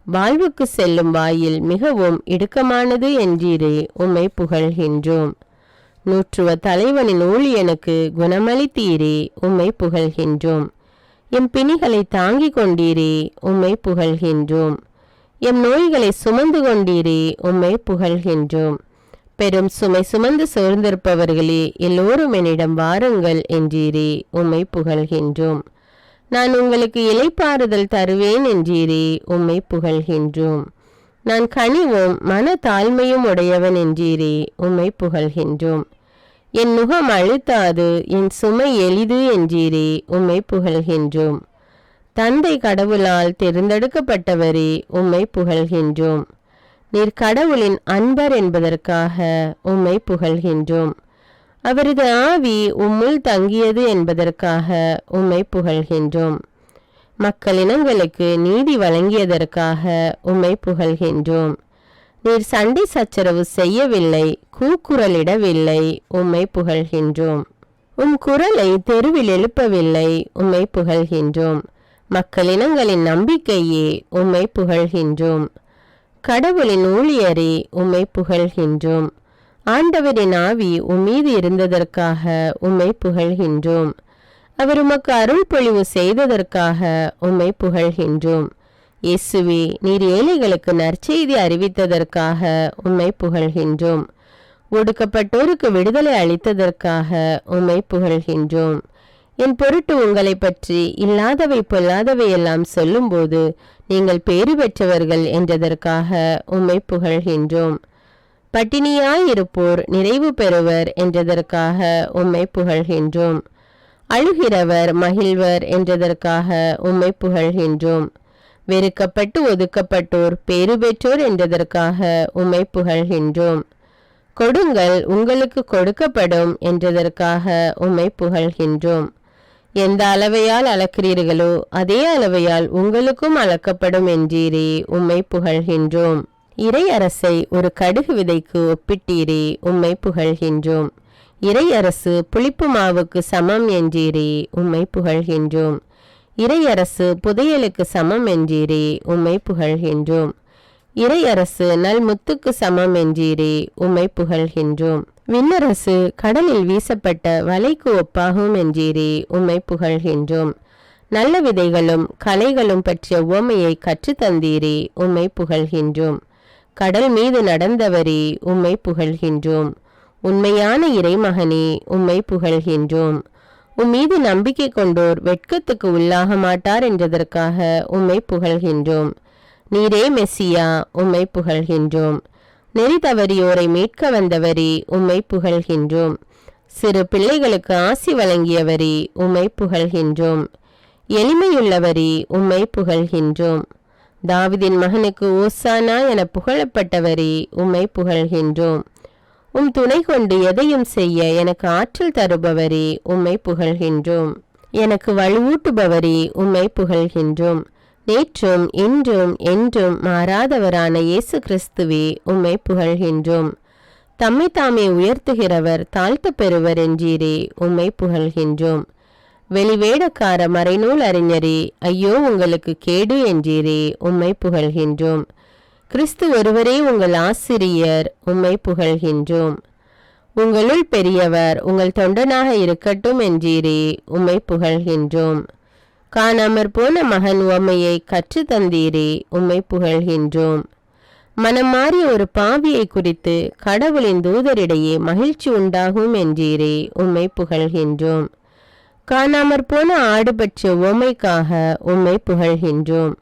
வாழ்வுக்கு செல்லும் வாயில் மிகவும் இடுக்கமானது என்றீரே, உம்மை புகழ்கின்றோம். நூற்றுவ தலைவனின் ஊழியனுக்கு குணமளித்தீரே, உம்மை புகழ்கின்றோம். எம் பிணிகளை தாங்கிக் கொண்டீரே, உம்மை புகழ்கின்றோம். எம் நோய்களை சுமந்து கொண்டீரே, உம்மை புகழ்கின்றோம். பெரும் சுமை சுமந்து சோர்ந்திருப்பவர்களே, எல்லோரும் என்னிடம் வாருங்கள் என்றீரே, உம்மை புகழ்கின்றோம். நான் உங்களுக்கு இளைப்பாறுதல் தருவேன் என்றீரே, உம்மை புகழ்கின்றோம். நான் கனிவும் மன தாழ்மையும் உடையவன் என்றீரே, உம்மை புகழ்கின்றோம். என் நுகம் அழுத்தாது, என் சுமை எளிது என்றீரே, உம்மை புகழ்கின்றோம். தந்தை கடவுளால் தேர்ந்தெடுக்கப்பட்டவரே, உம்மை புகழ்கின்றோம். நீர் கடவுளின் அன்பர் என்பதற்காக உம்மை புகழ்கின்றோம். அவரது ஆவி உம்முள் தங்கியது என்பதற்காக உம்மை புகழ்கின்றோம். மக்களினங்களுக்கு நீதி வழங்கியதற்காக உம்மை புகழ்கின்றோம். நீர் சண்டை சச்சரவு செய்யவில்லை, கூக்குரலிடவில்லை, உம்மை புகழ்கின்றோம். உம் குரலை தெருவில் எழுப்பவில்லை, உம்மை புகழ்கின்றோம். மக்களினங்களின் நம்பிக்கையே, உம்மை புகழ்கின்றோம். கடவுளின் ஊழியரே, உம்மை புகழ்கின்றோம். ஆண்டவரின் ஆவி உம்மீது இருந்ததற்காக உம்மை புகழ்கின்றோம். அவர் உமக்கு அருள் பொழிவு செய்ததற்காக உம்மை புகழ்கின்றோம். இயேசுவே, நீர் ஏழைகளுக்கு நற்செய்தி அறிவித்ததற்காக உம்மை புகழ்கின்றோம். ஒடுக்கப்பட்டோருக்கு விடுதலை அளித்ததற்காக உம்மை புகழ்கின்றோம். என் பொருட்டு உங்களை பற்றி இல்லாதவை பொல்லாதவை எல்லாம் சொல்லும்போது நீங்கள் பேறு பெற்றவர்கள் என்றதற்காக உம்மை புகழ்கின்றோம். பட்டினியாயிருப்போர் நிறைவு பெறுவர் என்றதற்காக உம்மை புகழ்கின்றோம். அழுகிறவர் மகிழ்வர் என்றதற்காக உம்மை புகழ்கின்றோம். வெறுக்கப்பட்டு ஒதுக்கப்பட்டோர் பேறு பெற்றோர் என்றதற்காக உம்மை புகழ்கின்றோம். கொடுங்கள் உங்களுக்கு கொடுக்கப்படும் என்றதற்காக உம்மை புகழ்கின்றோம். எந்த அளவையால் அளக்கிறீர்களோ அதே அளவையால் உங்களுக்கும் அளக்கப்படும் என்றீரே, உம்மை புகழ்கின்றோம். இறை அரசை ஒரு கடுகு விதைக்கு ஒப்பிட்டீரே, உம்மை புகழ்கின்றோம். இறை அரசு புளிப்பு மாவுக்கு சமம் என்றீரே, உம்மை புகழ்கின்றோம். இறை அரசு புதையலுக்கு சமம் என்றீரே, உம்மை புகழ்கின்றோம். இறை அரசு நல் முத்துக்கு சமம் என்றீரே, உம்மை புகழ்கின்றோம். விண்ணரசு கடலில் வீசப்பட்ட வலைக்கு ஒப்பாகும் என்றீரே, உம்மை புகழ்கின்றோம். நல்ல விதைகளும் கலைகளும் பற்றிய உவமையை கற்றுத்தந்தீரே, உம்மை புகழ்கின்றோம். கடல் மீது நடந்தவரே, உம்மை புகழ்கின்றோம். உண்மையான இறைமகனே, உம்மை புகழ்கின்றோம். உம்மீது நம்பிக்கை கொண்டோர் வெட்கத்துக்கு உள்ளாக மாட்டார் என்றதற்காக உம்மை புகழ்கின்றோம். நீரே மெசியா, உம்மை புகழ்கின்றோம். நெறி தவறியோரை மீட்க வந்தவரே, உம்மை புகழ்கின்றோம். சிறு பிள்ளைகளுக்கு ஆசி வழங்கியவரே, உம்மை புகழ்கின்றோம். எளிமையுள்ளவரே, உம்மை புகழ்கின்றோம். தாவிதின் மகனுக்கு ஓசானா என புகழப்பட்டவரே, உம்மை புகழ்கின்றோம். உம் துணை கொண்டு எதையும் செய்ய எனக்கு ஆற்றல் தருபவரே, உம்மை புகழ்கின்றோம். எனக்கு வலுவூட்டுபவரே, உம்மை புகழ்கின்றோம். நேற்றும் இன்றும் என்றும் மாறாதவரான இயேசு கிறிஸ்துவே, உம்மை புகழ்கின்றோம். தம்மை தாமே உயர்த்துகிறவர் தாழ்த்த பெறுவர் என்றீரே, உம்மை புகழ்கின்றோம். வெளிவேடக்கார மறைநூல் அறிஞரே, ஐயோ உங்களுக்கு கேடு என்றீரே, உம்மை புகழ்கின்றோம். கிறிஸ்து ஒருவரே உங்கள் ஆசிரியர், உம்மை புகழ்கின்றோம். உங்களுள் பெரியவர் உங்கள் தொண்டனாக இருக்கட்டும் என்றீரே, உம்மை புகழ்கின்றோம். காணாமற் போன மகன் உவமையை கற்று தந்தீரே, உம்மை புகழ்கின்றோம். மனம் மாறிய ஒரு பாவியை குறித்து கடவுளின் தூதரிடையே மகிழ்ச்சி உண்டாகும் என்றீரே, உம்மை புகழ்கின்றோம். காணாமற் போன ஆடு பற்றிய உவமைக்காக உம்மை புகழ்கின்றோம்.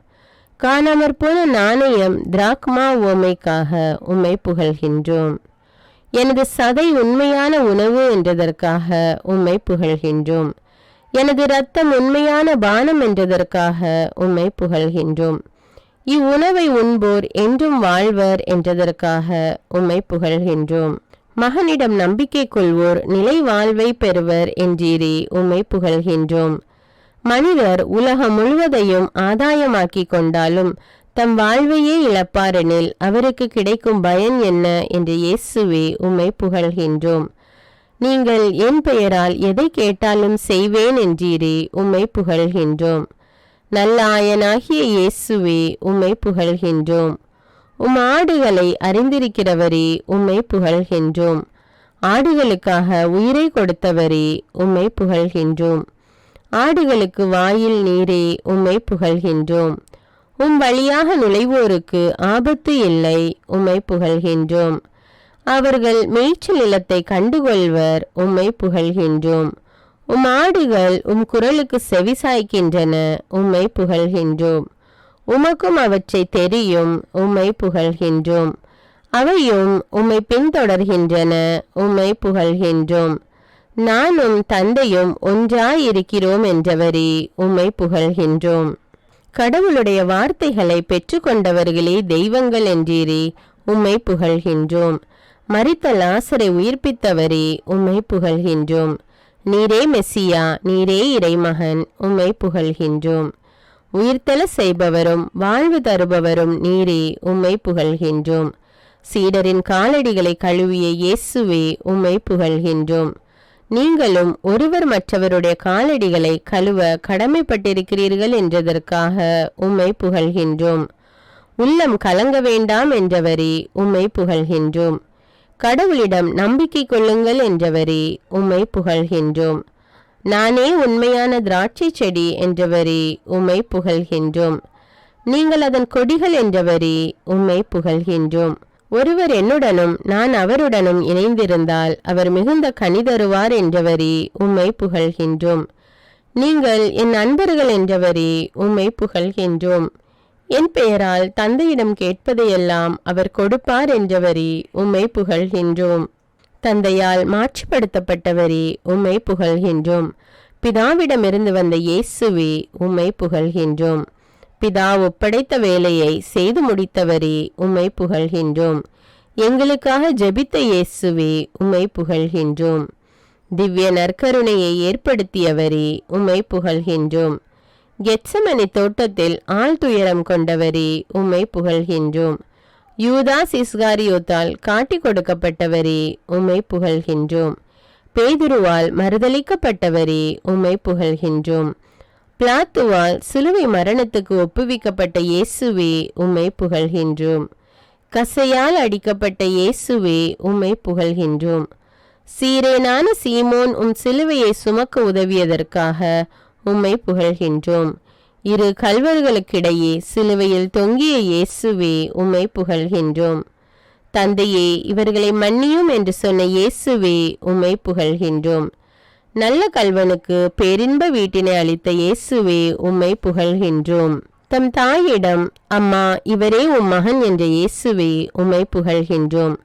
காணாமற் போன நாணயம் திராக்மா உவமைக்காக உம்மை புகழ்கின்றோம். எனது சதை உண்மையான உணவு என்றதற்காக உம்மை புகழ்கின்றோம். எனது இரத்தம் உண்மையான பானம் என்றதற்காக உம்மை புகழ்கின்றோம். இவ்வுணவை உண்போர் என்றும் வாழ்வர் என்றதற்காக உம்மை புகழ்கின்றோம். மகனிடம் நம்பிக்கை கொள்வோர் நிலை வாழ்வை பெறுவர் என்றீரே, உம்மை புகழ்கின்றோம். மனிதர் உலகம் முழுவதையும் ஆதாயமாக்கி கொண்டாலும் தம் வாழ்வையே இழப்பாரெனில் அவருக்கு கிடைக்கும் பயன் என்ன என்று இயேசுவே, உம்மை புகழ்கின்றோம். நீங்கள் என் பெயரால் எதை கேட்டாலும் செய்வேன் என்றீரே, உம்மை புகழ்கின்றோம். நல்ல ஆயனாகிய இயேசுவே, உம்மை புகழ்கின்றோம். உம் ஆடுகளை அறிந்திருக்கிறவரே, உம்மை புகழ்கின்றோம். ஆடுகளுக்காக உயிரை கொடுத்தவரே, உம்மை புகழ்கின்றோம். ஆடுகளுக்கு வாயில் நீரே, உம்மை புகழ்கின்றோம். உம் வழியாக நுழைவோருக்கு ஆபத்து இல்லை, உம்மை புகழ்கின்றோம். அவர்கள் மேய்ச்சல் நிலத்தை கண்டுகொள்வர், உம்மை புகழ்கின்றோம். உம் ஆடுகள் உம் குரலுக்கு செவிசாய்க்கின்றன, உம்மை புகழ்கின்றோம். உமக்கும் அவற்றை தெரியும், உம்மை புகழ்கின்றோம். அவையும் உம்மை பின்தொடர்கின்றன, உம்மை புகழ்கின்றோம். நானும் தந்தையும் ஒன்றாயிருக்கிறோம் என்றவரே, உம்மை புகழ்கின்றோம். கடவுளுடைய வார்த்தைகளை பெற்றுக்கொண்டவர்களே தெய்வங்கள் என்றீரே, உம்மை புகழ்கின்றோம். மரித்த லாசரை உயிர்ப்பித்தவரே, உம்மை புகழ்கின்றோம். நீரே மெசியா, நீரே இறைமகன், உம்மை புகழ்கின்றோம். உயிர்த்தெழ செய்பவரும் வாழ்வு தருபவரும் நீரே, உம்மை புகழ்கின்றோம். சீடரின் காலடிகளை கழுவிய இயேசுவே, உம்மை புகழ்கின்றோம். நீங்களும் ஒருவர் மற்றவருடைய காலடிகளை கழுவ கடமைப்பட்டிருக்கிறீர்கள் என்றதற்காக உம்மை புகழ்கின்றோம். உள்ளம் கலங்க வேண்டாம் என்றவரே, உம்மை புகழ்கின்றோம். கடவுளிடம் நம்பிக்கை கொள்ளுங்கள் என்றவரே, உம்மை புகழ்கின்றோம். நானே உண்மையான திராட்சை செடி என்றவரே, உம்மை புகழ்கின்றோம். நீங்கள் அதன் கொடிகள் என்றவரே, உம்மை புகழ்கின்றோம். ஒருவர் என்னுடனும் நான் அவருடனும் இணைந்திருந்தால் அவர் மிகுந்த கனி தருவார் என்றவரே, உம்மை புகழ்கின்றோம். நீங்கள் என் நண்பர்கள் என்றவரே, உம்மை புகழ்கின்றோம். என் பெயரால் தந்தையிடம் கேட்பதையெல்லாம் அவர் கொடுப்பார் என்றவரே, உம்மை புகழ்கின்றோம். தந்தையால் மாட்சிப்படுத்தப்பட்டவரே, உம்மை புகழ்கின்றோம். பிதாவிடமிருந்து வந்த இயேசுவே, உம்மை புகழ்கின்றோம். பிதா ஒப்படைத்த வேலையை செய்து முடித்தவரே உம்மை புகழ்கின்றோம். எங்களுக்காக ஜெபித்த இயேசுவே உம்மை புகழ்கின்றோம். திவ்ய நற்கருணையை ஏற்படுத்தியவரே உம்மை புகழ்கின்றோம். கெத்செமனே தோட்டத்தில் ஆழ்துயரம் கொண்டவரே உம்மை புகழ்கின்றோம். யூதாஸ் இஸ்காரியோத்தால் காட்டிக் கொடுக்கப்பட்டவரே உம்மை புகழ்கின்றோம். பேதுருவால் மறுதலிக்கப்பட்டவரே உம்மை புகழ்கின்றோம். பிலாத்துவால் சிலுவை மரணத்துக்கு ஒப்புவிக்கப்பட்ட இயேசுவே உம்மை புகழ்கின்றோம். கசையால் அடிக்கப்பட்ட இயேசுவே உம்மை புகழ்கின்றோம். சீரேனான சீமோன் சிலுவையை சுமக்க உதவியதற்காக உம்மை புகழ்கின்றோம். இரு கல்வர்களுக்கிடையே சிலுவையில் தொங்கிய இயேசுவே உம்மை புகழ்கின்றோம். தந்தையே, இவர்களை மன்னியும் என்று சொன்ன இயேசுவே உம்மை புகழ்கின்றோம். நல்ல கல்வனுக்கு பேரின்ப வீட்டினை அளித்த இயேசுவே உம்மை புகழ்கின்றோம். தம் தாயிடம், அம்மா, இவரே உம் மகன் என்ற இயேசுவே உம்மை புகழ்கின்றோம்.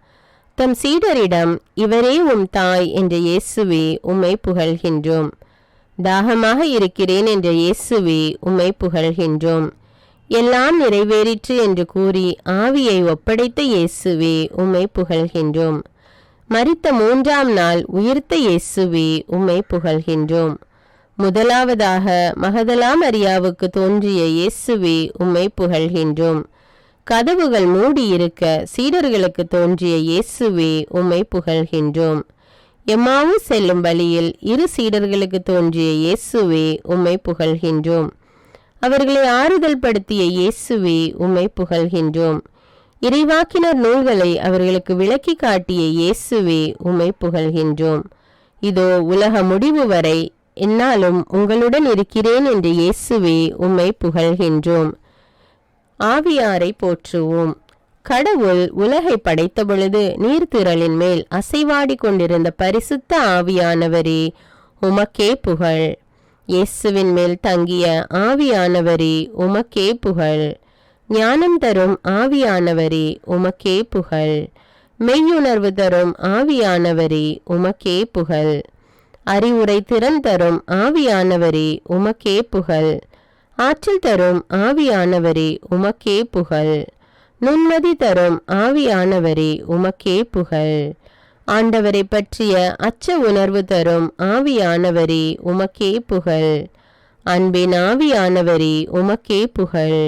தம் சீடரிடம், இவரே உம் தாய் என்ற இயேசுவே உம்மை புகழ்கின்றோம். தாகமாக இருக்கிறேன் என்ற இயேசுவே உம்மை புகழ்கின்றோம். எல்லாம் நிறைவேறிற்று என்று கூறி ஆவியை ஒப்படைத்த இயேசுவே உம்மை புகழ்கின்றோம். மரித்த 3ஆம் நாள் உயிர்த்த இயேசுவே உம்மை புகழ்கின்றோம். முதலாவதாக மகதலா மரியாவுக்கு தோன்றிய இயேசுவே உம்மை புகழ்கின்றோம். கதவுகள் மூடியிருக்க சீடர்களுக்கு தோன்றிய இயேசுவே உம்மை புகழ்கின்றோம். எம்மாவு செல்லும் வழியில் இரு சீடர்களுக்கு தோன்றிய இயேசுவே உம்மை புகழ்கின்றோம். அவர்களை ஆறுதல் படுத்திய இயேசுவே உம்மை புகழ்கின்றோம். இறைவாக்கினர் நூல்களை அவர்களுக்கு விளக்கி காட்டிய இயேசுவே உம்மை புகழ்கின்றோம். இதோ உலக முடிவு வரை என்னாலும் உங்களுடன் இருக்கிறேன் என்ற இயேசுவே உம்மை புகழ்கின்றோம். ஆவியாரை போற்றுவோம். கடவுள் உலகை படைத்த பொழுது நீர்த்திரளின் மேல் அசைவாடி கொண்டிருந்த பரிசுத்த ஆவியானவரே உமக்கே புகழ். இயேசுவின் மேல் தங்கிய ஆவியானவரே உமக்கே புகழ். ஞானம் தரும் ஆவியானவரே உமக்கே புகழ். மெய்யுணர்வு தரும் ஆவியானவரே உமக்கே புகழ். அறிவுரை திறன் தரும் ஆவியானவரே உமக்கே புகழ். ஆற்றல் தரும் ஆவியானவரே உமக்கே புகழ். நுண்மதி தரும் ஆவியானவரே உமக்கே புகழ். ஆண்டவரை பற்றிய அச்ச உணர்வு தரும் ஆவியானவரே உமக்கே புகழ். அன்பின் ஆவியானவரே உமக்கே புகழ்.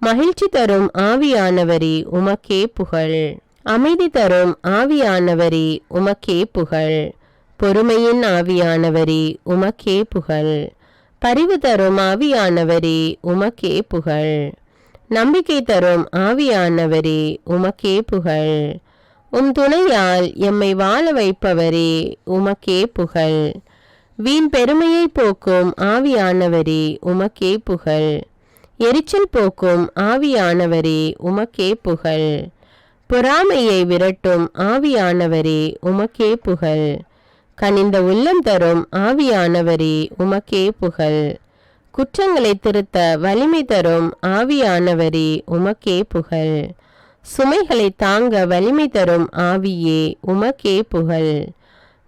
மகிழ்ச்சி தரும் ஆவியானவரே உமக்கே புகழ். அமைதி தரும் ஆவியானவரே உமக்கே புகழ். பொறுமையின் ஆவியானவரே உமக்கே புகழ். பரிவு தரும் ஆவியானவரே உமக்கே புகழ். நம்பிக்கை தரும் ஆவியானவரே உமக்கே புகழ். துணையால் எம்மை வாழ வைப்பவரே உமக்கே புகழ். வீண் பெருமையை போக்கும் ஆவியானவரே உமக்கே புகழ். எரிச்சல் போக்கும் ஆவியானவரே உமக்கே புகழ். பொறாமையை விரட்டும் ஆவியானவரே உமக்கே புகழ். கனிந்த உள்ளம் தரும் ஆவியானவரே உமக்கே புகழ். குற்றங்களை திருத்த வலிமை தரும் ஆவியானவரே உமக்கே புகழ். சுமைகளை தாங்க வலிமை தரும் ஆவியே உமக்கே புகழ்.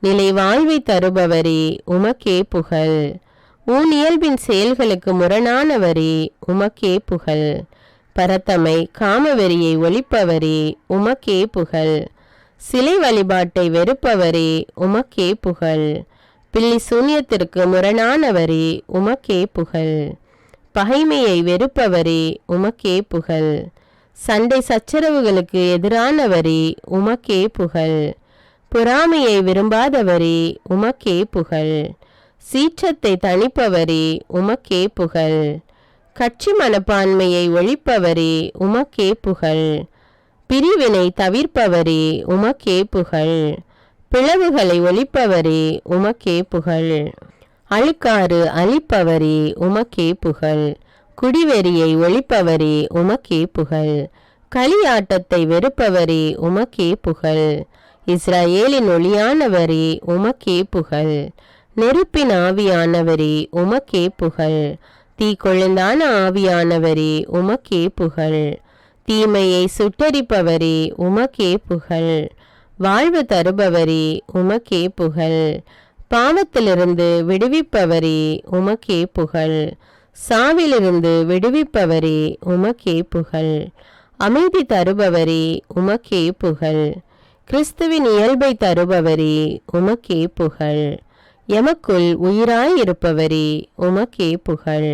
நிலை வாழ்வை தருபவரே உமக்கே புகழ். ஊனியல்பின் செயல்களுக்கு முரணானவரே உமக்கே புகழ். பரத்தமை காமவெறியை ஒழிப்பவரே உமக்கே புகழ். சிலை வழிபாட்டை வெறுப்பவரே உமக்கே புகழ். பில்லி சூன்யத்திற்கு முரணானவரே உமக்கே புகழ். பகைமையை வெறுப்பவரே உமக்கே புகழ். சண்டை சச்சரவுகளுக்கு எதிரானவரே உமக்கே புகழ். பொறாமையை விரும்பாதவரே உமக்கே புகழ். சீற்றத்தை தணிப்பவரே உமக்கே புகழ். கட்சி மனப்பான்மையை ஒழிப்பவரே உமக்கே புகழ். பிரிவினை தவிர்ப்பவரே உமக்கே புகழ். பிளவுகளை ஒழிப்பவரே உமக்கே புகழ். அழுக்காறு அழிப்பவரே உமக்கே புகழ். குடிவெறியை ஒழிப்பவரே உமக்கே புகழ். களியாட்டத்தை வெறுப்பவரே உமக்கே புகழ். இஸ்ரவேலின் ஒளியானவரே உமக்கே புகழ். நெருப்பின் ஆவியானவரே உமக்கே புகழ். தீக்கொழுந்தான ஆவியானவரே உமக்கே புகழ். தீமையை சுட்டரிப்பவரே உமக்கே புகழ். வாழ்வு தருபவரே உமக்கே புகழ். பாவத்திலிருந்து விடுவிப்பவரே உமக்கே புகழ். சாவிலிருந்து விடுவிப்பவரே உமக்கே புகழ். அமைதி தருபவரே உமக்கே புகழ். கிறிஸ்துவின் இயல்பை தருபவரே உமக்கே புகழ். எமக்குள் உயிராயிருப்பவரே உமக்கே புகழ்.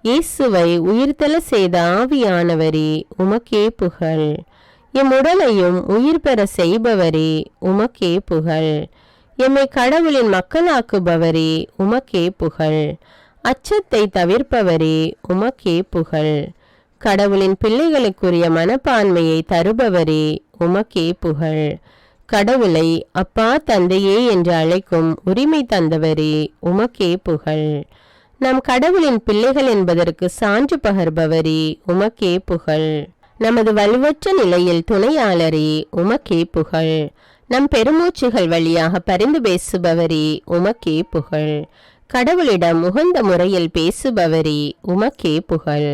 இயேசுவை உயிர்த்தெழ செய்த ஆவியானவரே உமக்கே புகழ். எம் உடலையும் உயிர் பெற செய்பவரே உமக்கே புகழ். எம்மை கடவுளின் மக்களாக்குபவரே உமக்கே புகழ். அச்சத்தை தவிர்ப்பவரே உமக்கே புகழ். கடவுளின் பிள்ளைகளுக்குரிய மனப்பான்மையை தருபவரே உமக்கே புகழ். கடவுளை அப்பா தந்தையே என்று அழைக்கும் உரிமை தந்தவரே உமக்கே புகழ். நம் கடவுளின் பிள்ளைகள் என்பதற்கு சான்று பகர்பவரே உமக்கே புகழ். நமது வலுவற்ற நிலையில் துணையாளரே உமக்கே புகழ். நம் பெருமூச்சுகள் வழியாக பரிந்து பேசுபவரே உமக்கே புகழ். கடவுளிடம் உகந்த முறையில் பேசுபவரே உமக்கே புகழ்.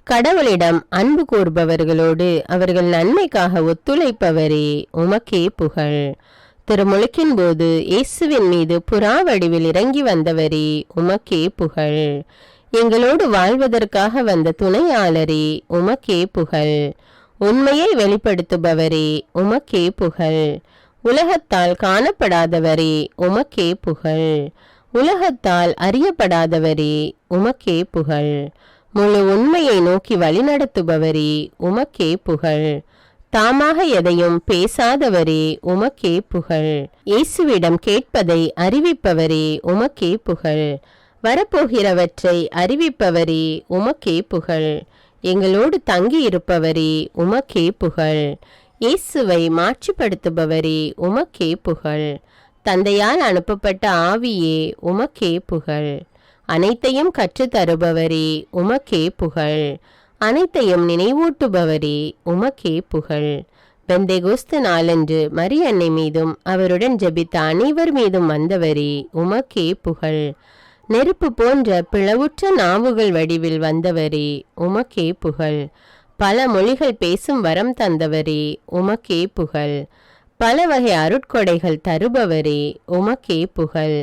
கடவுளிடம் அன்பு கூர்பவர்களோடு அவர்கள் நன்மைக்காக ஒத்துழைப்பவரே உமக்கே புகழ். திருமுழுக்கின் போது இயேசுவின் மீது புறா வடிவில் இறங்கி வந்தவரே உமக்கே புகழ். எங்களோடு வாழ்வதற்காக வந்த துணையாளரே உமக்கே புகழ். உண்மையை வெளிப்படுத்துபவரே உமக்கே புகழ். உலகத்தால் காணப்படாதவரே உமக்கே புகழ். உலகத்தால் அறியப்படாதவரே உமக்கே புகழ். முழு உண்மையை நோக்கி வழிநடத்துபவரே உமக்கே புகழ். தாமாக எதையும் பேசாதவரே உமக்கே புகழ். இயேசுவிடம் கேட்பதை அறிவிப்பவரே உமக்கே புகழ். வரப்போகிறவற்றை அறிவிப்பவரே உமக்கே புகழ். எங்களோடு தங்கி இருப்பவரே உமக்கே புகழ். இயேசுவை மாட்சிப்படுத்துபவரே உமக்கே புகழ். தந்தையால் அனுப்பப்பட்ட ஆவியே உமக்கே புகழ். அனைத்தையும் கற்றுத்தருபவரே உமக்கே புகழ். அனைத்தையும் நினைவூட்டுபவரே உமக்கே புகழ். பெந்தெகோஸ்து நாளன்று மரியன்னை மீதும் அவருடன் ஜெபித்த அனைவர் மீதும் வந்தவரே உமக்கே புகழ். நெருப்பு போன்ற பிளவுற்ற நாவுகள் வடிவில் வந்தவரே உமக்கே புகழ். பல மொழிகள் பேசும் வரம் தந்தவரே உமக்கே புகழ். பல வகை அருட்கொடைகள் தருபவரே உமக்கே புகழ்.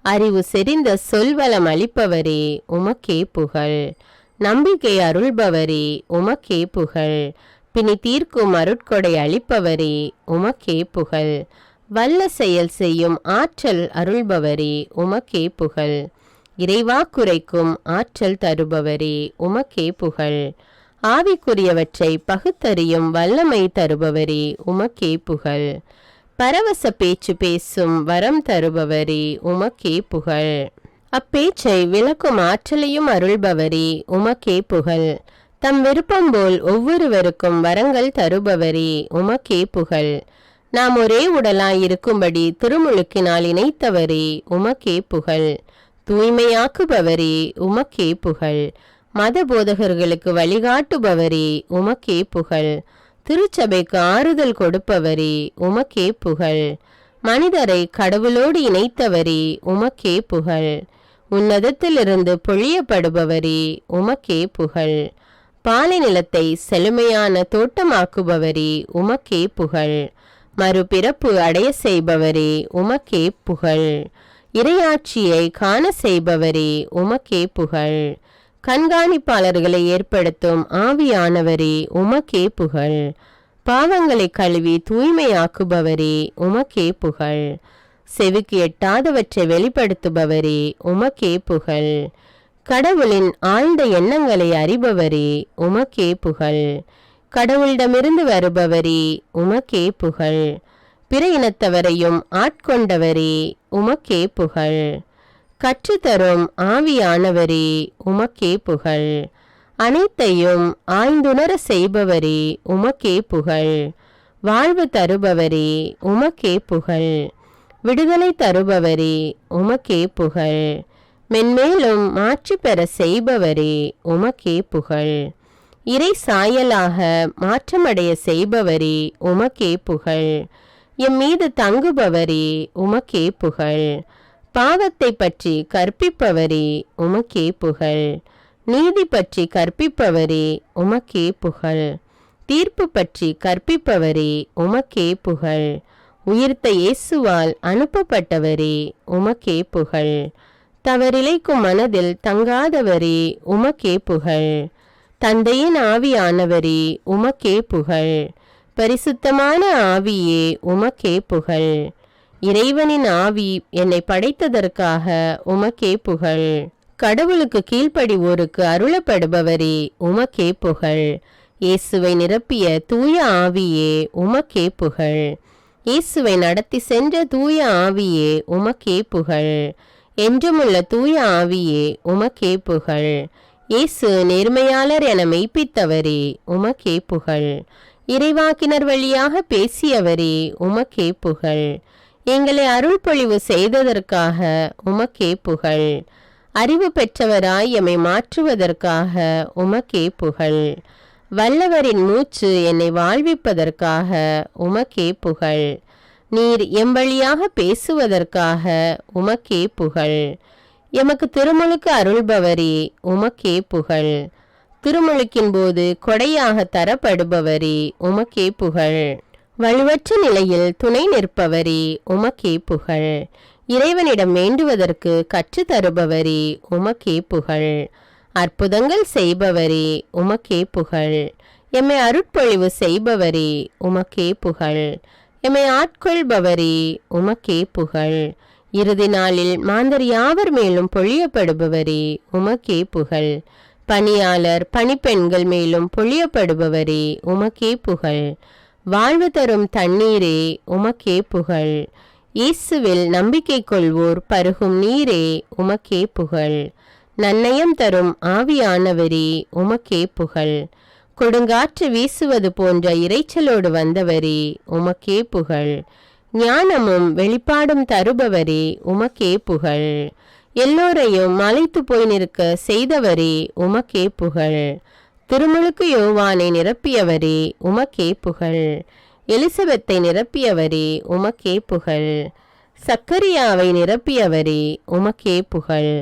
அறிவு செறிந்த சொல்வளம் அளிப்பவரே உமக்கே புகழ். நம்பிக்கை அருள்பவரே உமக்கே புகழ். பிணி தீர்க்கும் அருட்கொடை அளிப்பவரே உமக்கே புகழ். வல்ல செயல் செய்யும் ஆற்றல் அருள்பவரே உமக்கே புகழ். இறைவாக்குரைக்கும் ஆற்றல் தருபவரே உமக்கே புகழ். ஆவிக்குரியவற்றை பகுத்தறியும் வல்லமை தருபவரே உமக்கே புகழ். பரவச பேச்சு பேசும் வரம் தருபவரே உமக்கே புகழ். அப்பேச்சை விளக்கும் ஆற்றலையும் அருள்பவரே உமக்கே புகழ். தம் விருப்பம் போல் ஒவ்வொருவருக்கும் வரங்கள் தருபவரே உமக்கே புகழ். நாம் ஒரே உடலாயிருக்கும்படி திருமுழுக்கினால் இணைத்தவரே உமக்கே புகழ். தூய்மையாக்குபவரே உமக்கே புகழ். மத போதகர்களுக்கு வழிகாட்டுபவரே உமக்கே புகழ். திருச்சபைக்கு ஆறுதல் கொடுப்பவரே உமக்கே புகழ். மனிதரை கடவுளோடு இணைத்தவரே உமக்கே புகழ். உன்னதத்திலிருந்து பொழியப்படுபவரே உமக்கே புகழ். பாலை நிலத்தை செழுமையான தோட்டமாக்குபவரே உமக்கே புகழ். மறுபிறப்பு அடைய செய்பவரே உமக்கே புகழ். இறையாட்சியை காண செய்பவரே உமக்கே புகழ். கண்காணிப்பாளர்களை ஏற்படுத்தும் ஆவியானவரே உமக்கே புகழ். பாவங்களை கழுவி தூய்மையாக்குபவரே உமக்கே புகழ். செவிக்கு எட்டாதவற்றை வெளிப்படுத்துபவரே உமக்கே புகழ். கடவுளின் ஆழ்ந்த எண்ணங்களை அறிபவரே உமக்கே புகழ். கடவுளிடமிருந்து வருபவரே உமக்கே புகழ். பிற இனத்தவரையும் ஆட்கொண்டவரே உமக்கே புகழ். கற்றுத்தரும் ஆவியானவரே உமக்கே புகழ். அனைத்தையும் ஆய்ந்துணர செய்பவரே உமக்கே புகழ். வாழ்வு தருபவரே உமக்கே புகழ். விடுதலை தருபவரே உமக்கே புகழ். மென்மேலும் மாற்றி பெற செய்பவரே உமக்கே புகழ். இறை சாயலாக மாற்றமடைய செய்பவரே உமக்கே புகழ். எம் மீது தங்குபவரே உமக்கே புகழ். பாவத்தை பற்றி கற்பிப்பவரே உமக்கே புகழ். நீதி பற்றி கற்பிப்பவரே உமக்கே புகழ். தீர்ப்பு பற்றி கற்பிப்பவரே உமக்கே புகழ். உயிர்த்த இயேசுவால் அனுப்பப்பட்டவரே உமக்கே புகழ். தவறிழைக்கும் மனதில் தங்காதவரே உமக்கே புகழ். தந்தையின் ஆவியானவரே உமக்கே புகழ். பரிசுத்தமான ஆவியே உமக்கே புகழ். இறைவனின் ஆவி என்னை படைத்ததற்காக உமக்கே புகழ். கடவுளுக்கு கீழ்ப்படிவோருக்கு அருளப்படுபவரே உமக்கே புகழ். இயேசுவை நிரப்பிய தூய ஆவியே உமக்கே புகழ். இயேசுவை நடத்தி சென்ற தூய ஆவியே உமக்கே புகழ். என்றுமுள்ள தூய ஆவியே உமக்கே புகழ். இயேசு நேர்மையாளர் என மெய்ப்பித்தவரே உமக்கே புகழ். இறைவாக்கினர் வழியாக பேசியவரே உமக்கே புகழ். எங்களை அருள்பொழிவு செய்ததற்காக உமக்கே புகழ். அறிவு பெற்றவராய் எம்மை மாற்றுவதற்காக உமக்கே புகழ். வல்லவரின் மூச்சு என்னை வாழ்விப்பதற்காக உமக்கே புகழ். நீர் எம்பழியாக பேசுவதற்காக உமக்கே புகழ். எமக்கு திருமுழுக்கு அருள்பவரே உமக்கே புகழ். திருமுழுக்கின் போது கொடையாக தரப்படுபவரே உமக்கே புகழ். வலுவற்ற நிலையில் துணை நிற்பவரே உமக்கே புகழ். இறைவனிடம் வேண்டுவதற்கு கற்றுத்தருபவரே உமக்கே புகழ். அற்புதங்கள் செய்பவரே உமக்கே புகழ். எம்மை அருட்பொழிவு செய்பவரே உமக்கே புகழ். எம்மை ஆட்கொள்பவரே உமக்கே புகழ். இறுதி நாளில் மாந்தர் யாவர் மேலும் பொழியப்படுபவரே உமக்கே புகழ். பணியாளர் பணிப்பெண்கள் மேலும் பொழியப்படுபவரே உமக்கே புகழ். வாழ்வு தரும் தண்ணீரே உமக்கே புகழ். இயேசுவில் நம்பிக்கை கொள்வோர் பருகும் நீரே உமக்கே புகழ். நன்னயம் தரும் ஆவியானவரே உமக்கே புகழ். கொடுங்காற்று வீசுவது போன்ற இரைச்சலோடு வந்தவரே உமக்கே புகழ். ஞானமும் வெளிப்பாடும் தருபவரே உமக்கே புகழ். எல்லோரையும் மலைத்து போய் நிற்க செய்தவரே உமக்கே புகழ். திருமுழுக்கு யோவானை நிரப்பியவரே உமக்கே புகழ். எலிசபெத்தை நிரப்பியவரே உமக்கே புகழ். சக்கரியாவை நிரப்பியவரே உமக்கே புகழ்.